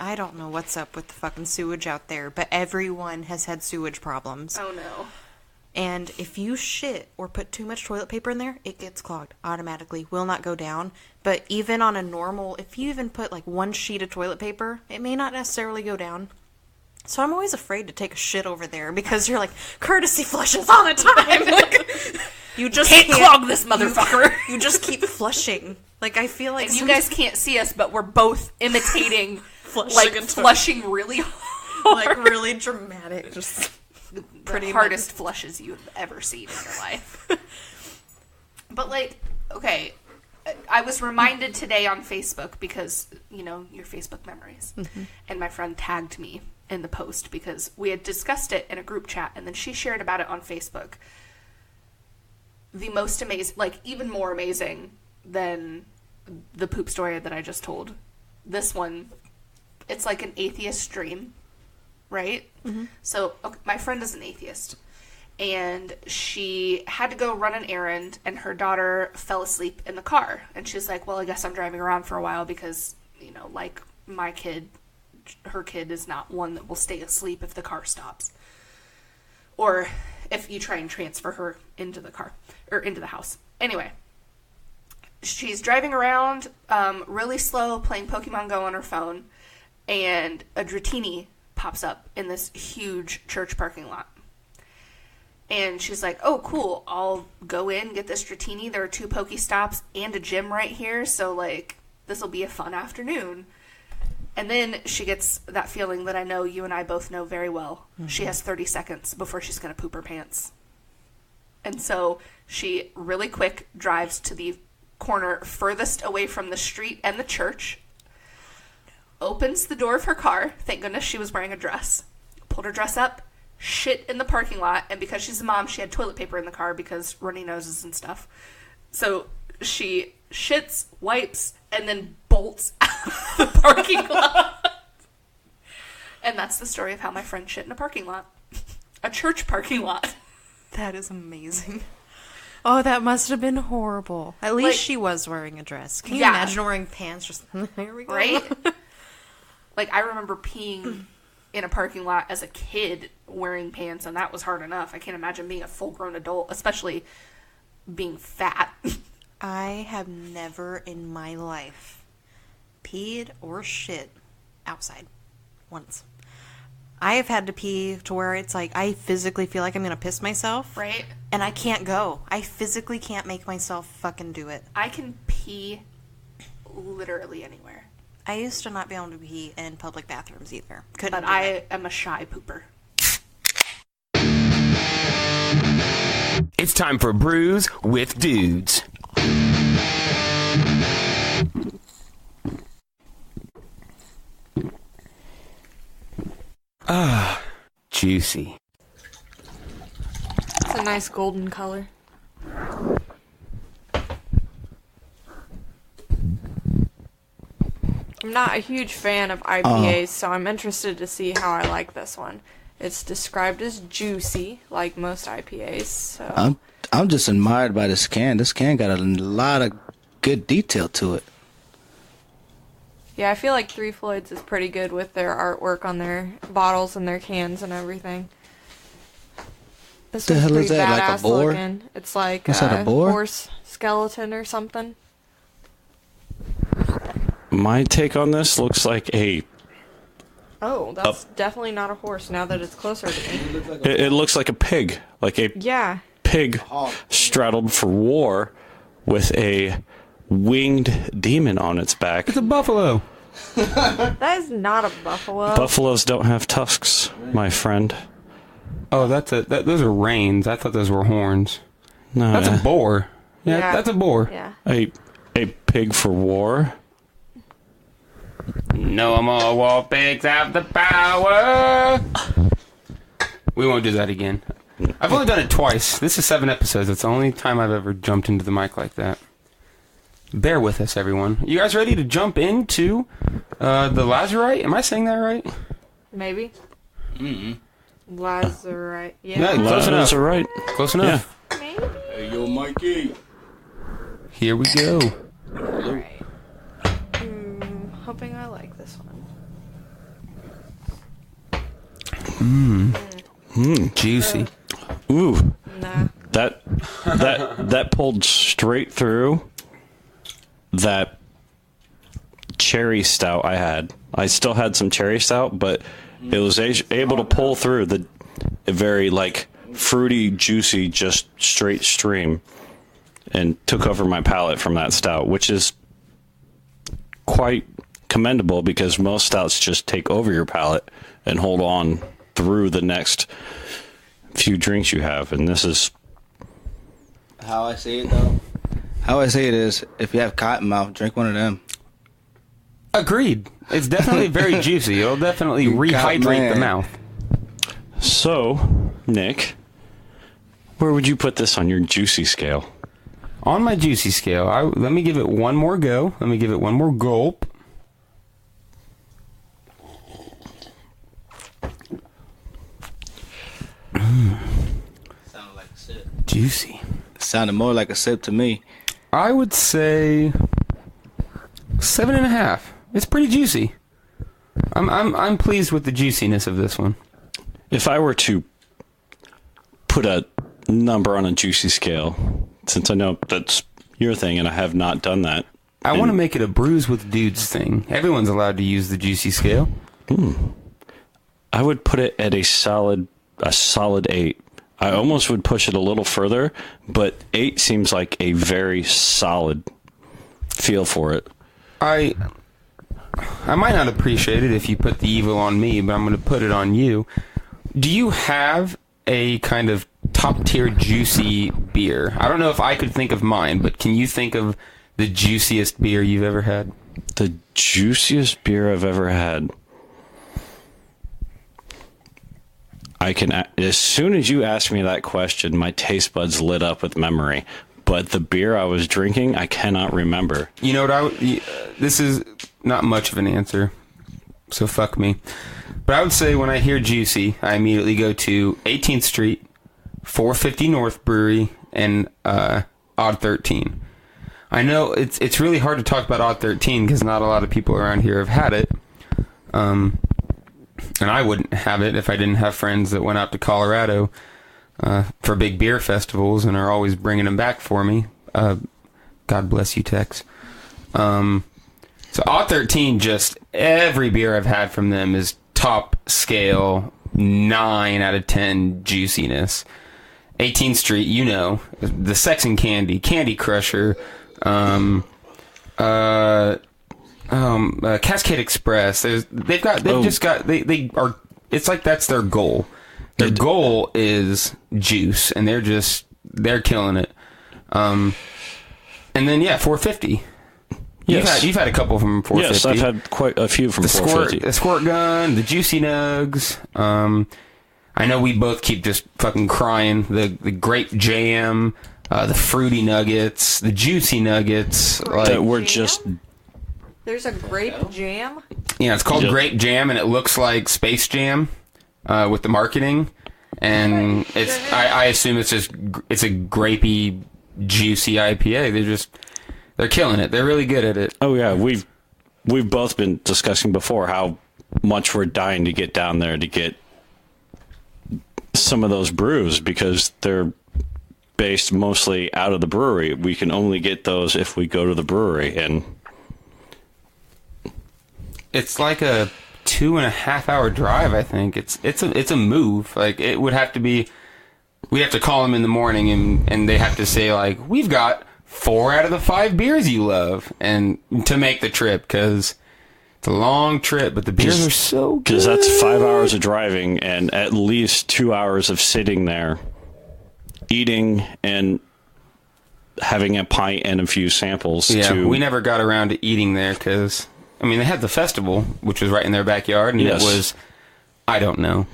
I don't know what's up with the fucking sewage out there, but everyone has had sewage problems. Oh no. And if you shit or put too much toilet paper in there, it gets clogged automatically. Will not go down. But even on a normal, if you even put like one sheet of toilet paper, it may not necessarily go down. So I'm always afraid to take a shit over there because you're like, courtesy flushes all the time. Like, you just can't clog this motherfucker. You just keep flushing. Like, I feel like and you guys can't see us, but we're both imitating flushing really hard. Like really dramatic, just the hardest flushes you've ever seen in your life. But like, okay, I was reminded today on Facebook because, you know, your Facebook memories. And my friend tagged me in the post because we had discussed it in a group chat and then she shared about it on Facebook. The most amazing, like even more amazing than the poop story that I just told. This one, it's like an atheist dream, right? So okay, my friend is an atheist. And she had to go run an errand, and her daughter fell asleep in the car. And she's like, well, I guess I'm driving around for a while because, you know, like my kid, her kid is not one that will stay asleep if the car stops. Or if you try and transfer her into the car, or into the house. Anyway, she's driving around really slow, playing Pokemon Go on her phone, and a Dratini pops up in this huge church parking lot. And she's like, oh, cool, I'll go in, get this Dratini. There are 2 Pokestops and a gym right here, so, like, this will be a fun afternoon. And then she gets that feeling that I know you and I both know very well. She has 30 seconds before she's going to poop her pants. And so she really quick drives to the corner furthest away from the street and the church, opens the door of her car. Thank goodness she was wearing a dress. Pulled her dress up. Shit in the parking lot, and because she's a mom, she had toilet paper in the car because runny noses and stuff. So she shits, wipes, and then bolts out of the parking lot. And that's the story of how my friend shit in a parking lot. A church parking lot. That is amazing. Oh, that must have been horrible. At least Like, she was wearing a dress. Can you imagine wearing pants? Just here we go. Right? Like, I remember peeing in a parking lot as a kid wearing pants, and that was hard enough. I can't imagine being a full-grown adult, especially being fat. I have never in my life peed or shit outside once. I have had to pee to where it's like I physically feel like I'm going to piss myself. Right. And I can't go. I physically can't make myself fucking do it. I can pee literally anywhere. I used to not be able to pee in public bathrooms either. Couldn't But do I it. am a shy pooper. It's time for Brews with Dudes. Ah, juicy. It's a nice golden color. I'm not a huge fan of IPAs, so I'm interested to see how I like this one. It's described as juicy, like most IPAs. So I'm just admired by this can. This can got a lot of good detail to it. yeah, I feel like Three Floyds is pretty good with their artwork on their bottles and their cans and everything. This The one's hell is pretty that, like a badass boar? looking. It's like Is that a boar? horse skeleton or something. My take on this looks like a. Oh, that's definitely not a horse now that it's closer to me. It looks like a pig, like a Yeah. pig straddled for war with a winged demon on its back. It's a buffalo. That is not a buffalo. Buffaloes don't have tusks, my friend. Oh, those are reins. I thought those were horns. No, That's a boar. Yeah, that's a boar. Yeah. A pig for war. No more war pigs have the power. We won't do that again. I've only done it twice. This is 7 episodes. It's the only time I've ever jumped into the mic like that. Bear with us, everyone. You guys ready to jump into the Lazarite? Am I saying that right? Maybe. Mm-mm. Lazarite. Yeah. Yeah, close enough. Lazarite. Close enough. Maybe. Hey, yo, Mikey. Here we go. Alright. Hoping I like this one. Juicy. Ooh. Nah. That pulled straight through that cherry stout I had. I still had some cherry stout, but it was able to pull through the very like fruity, juicy, just straight stream, and took over my palate from that stout, which is quite commendable because most stouts just take over your palate and hold on through the next few drinks you have, and this is how I see it though. How I see it is, if you have cotton mouth, drink one of them. Agreed. It's definitely very juicy. It'll definitely rehydrate the mouth. So, Nick, where would you put this on your juicy scale? On my juicy scale, let me give it one more go. Let me give it one more gulp. Sounded like a sip. Juicy. Sounded more like a sip to me. I would say 7.5. It's pretty juicy. I'm pleased with the juiciness of this one. If I were to put a number on a juicy scale, since I know that's your thing and I have not done that, I want to make it a Brews with Dudes thing. Everyone's allowed to use the juicy scale. I would put it at a solid 8. I almost would push it a little further, but 8 seems like a very solid feel for it. I might not appreciate it if you put the evil on me, but I'm going to put it on you. Do you have a kind of top-tier juicy beer? I don't know if I could think of mine, but can you think of the juiciest beer you've ever had? The juiciest beer I've ever had. I can, as soon as you asked me that question, my taste buds lit up with memory. But the beer I was drinking, I cannot remember. You know what? This is not much of an answer, so fuck me. But I would say when I hear juicy, I immediately go to 18th Street, 450 North Brewery, and Odd 13. I know it's really hard to talk about Odd 13 because not a lot of people around here have had it. And I wouldn't have it if I didn't have friends that went out to Colorado for big beer festivals and are always bringing them back for me. God bless you, Tex. So Odd 13, just every beer I've had from them is top scale, 9 out of 10 juiciness. 18th Street, you know, the Sex and Candy, Candy Crusher, Cascade Express. They are. It's like that's their goal. Their goal is juice, and they're killing it. And then 450. Yes. You've had a couple from 450. Yes, I've had quite a few from 450. The Squirt Gun, the Juicy Nugs. I know we both keep just fucking crying. The Grape Jam, the Fruity Nuggets, the Juicy Nuggets. Grape we're Jam? just. There's a Grape Jam? Yeah, it's called Grape Jam, and it looks like Space Jam with the marketing. And I assume it's a grapey, juicy IPA. They're killing it. They're really good at it. Oh yeah, we've both been discussing before how much we're dying to get down there to get some of those brews because they're based mostly out of the brewery. We can only get those if we go to the brewery, and it's like a 2.5 hour drive. I think it's a move. Like it would have to be. We have to call them in the morning, and they have to say like, we've got 4 out of the 5 beers you love, and to make the trip because it's a long trip, but the beers are so good. Because that's 5 hours of driving and at least 2 hours of sitting there, eating and having a pint and a few samples. Yeah, we never got around to eating there because they had the festival, which was right in their backyard, and It was, I don't know,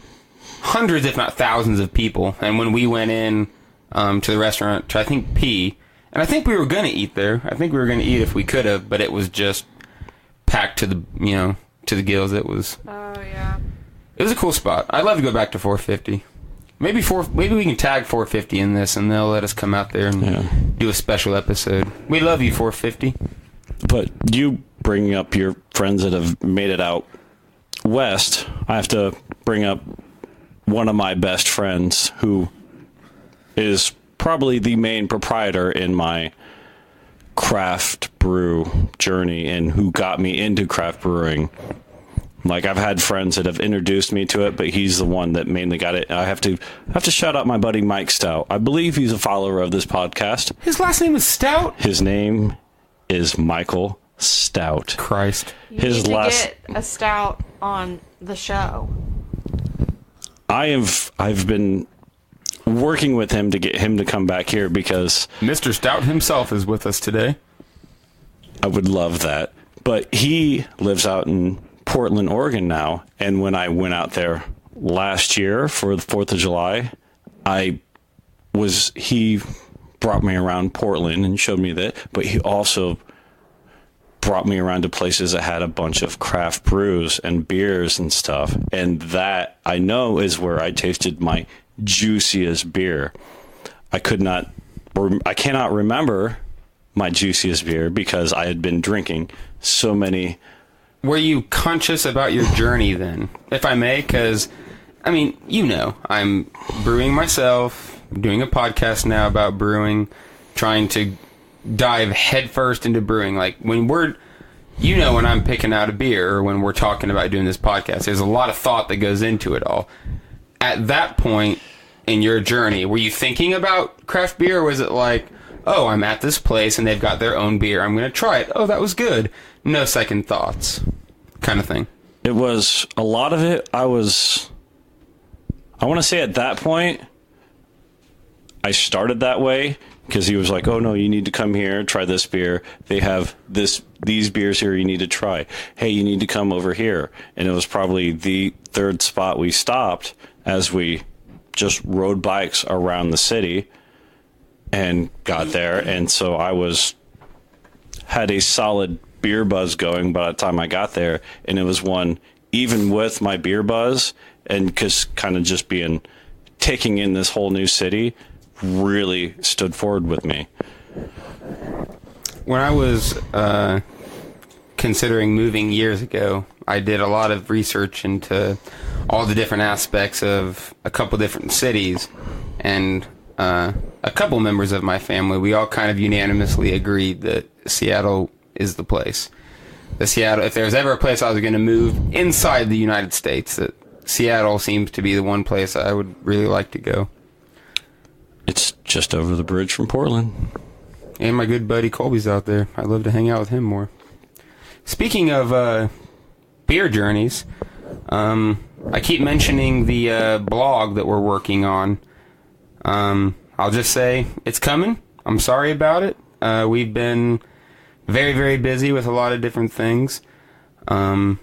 hundreds if not thousands of people. And when we went in to the restaurant to I think pee. And I think we were going to eat there. I think we were going to eat if we could have, but it was just packed to the gills. It was. Oh yeah. It was a cool spot. I'd love to go back to 450. Maybe we can tag 450 in this, and they'll let us come out there and do a special episode. We love you, 450. But you bringing up your friends that have made it out west, I have to bring up one of my best friends who is probably the main proprietor in my craft brew journey and who got me into craft brewing. Like I've had friends that have introduced me to it, but he's the one that mainly got it. I have to shout out my buddy Mike Stout. I believe he's a follower of this podcast. His last name is Stout? His name is Michael stout. Christ. You need to get a stout on the show. I've been working with him to get him to come back here because Mr. Stout himself is with us today. I would love that. But he lives out in Portland, Oregon now, and when I went out there last year for the 4th of July, he brought me around Portland and showed me that, but he also brought me around to places that had a bunch of craft brews and beers and stuff. And that, I know, is where I tasted my juiciest beer. I cannot remember my juiciest beer because I had been drinking so many. Were you conscious about your journey then, if I may? Because, I mean, I'm brewing myself, doing a podcast now about brewing, trying to dive headfirst into brewing. Like, when when I'm picking out a beer or when we're talking about doing this podcast, there's a lot of thought that goes into it all. At that point in your journey, were you thinking about craft beer, or was it like, oh, I'm at this place and they've got their own beer, I'm going to try it. Oh, that was good. No second thoughts kind of thing? It was a lot of it. I want to say at that point, I started that way because he was like, oh, no, you need to come here, try this beer. They have these beers here you need to try. Hey, you need to come over here. And it was probably the third spot we stopped as we just rode bikes around the city and got there. And so I had a solid beer buzz going by the time I got there. And it was one, even with my beer buzz and because kind of just taking in this whole new city, really stood forward with me. When I was considering moving years ago, I did a lot of research into all the different aspects of a couple different cities, and a couple members of my family, we all kind of unanimously agreed that Seattle is the place. If there's ever a place I was going to move inside the United States, that Seattle seems to be the one place I would really like to go. It's just over the bridge from Portland. And my good buddy Colby's out there. I'd love to hang out with him more. Speaking of beer journeys, I keep mentioning the blog that we're working on. I'll just say it's coming. I'm sorry about it. We've been very, very busy with a lot of different things. The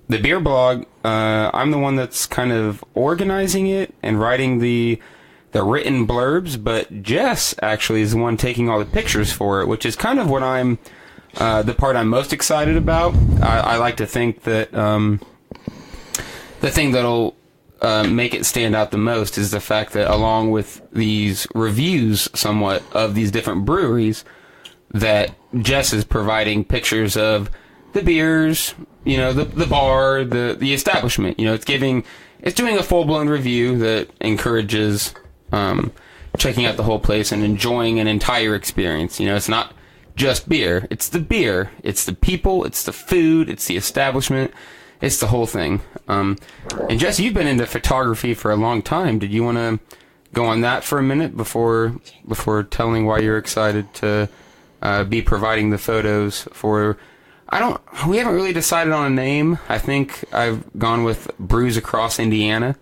beer blog, I'm the one that's kind of organizing it and writing the written blurbs, but Jess actually is the one taking all the pictures for it, which is kind of what I'm the part I'm most excited about. I like to think that the thing that'll make it stand out the most is the fact that along with these reviews somewhat of these different breweries, that Jess is providing pictures of the beers, the bar, the establishment. It's doing a full-blown review that encourages checking out the whole place and enjoying an entire experience. It's not just beer. It's the beer. It's the people. It's the food. It's the establishment. It's the whole thing. And Jess, you've been into photography for a long time. Did you want to go on that for a minute before telling why you're excited to be providing the photos for... We haven't really decided on a name. I think I've gone with Brews Across Indiana.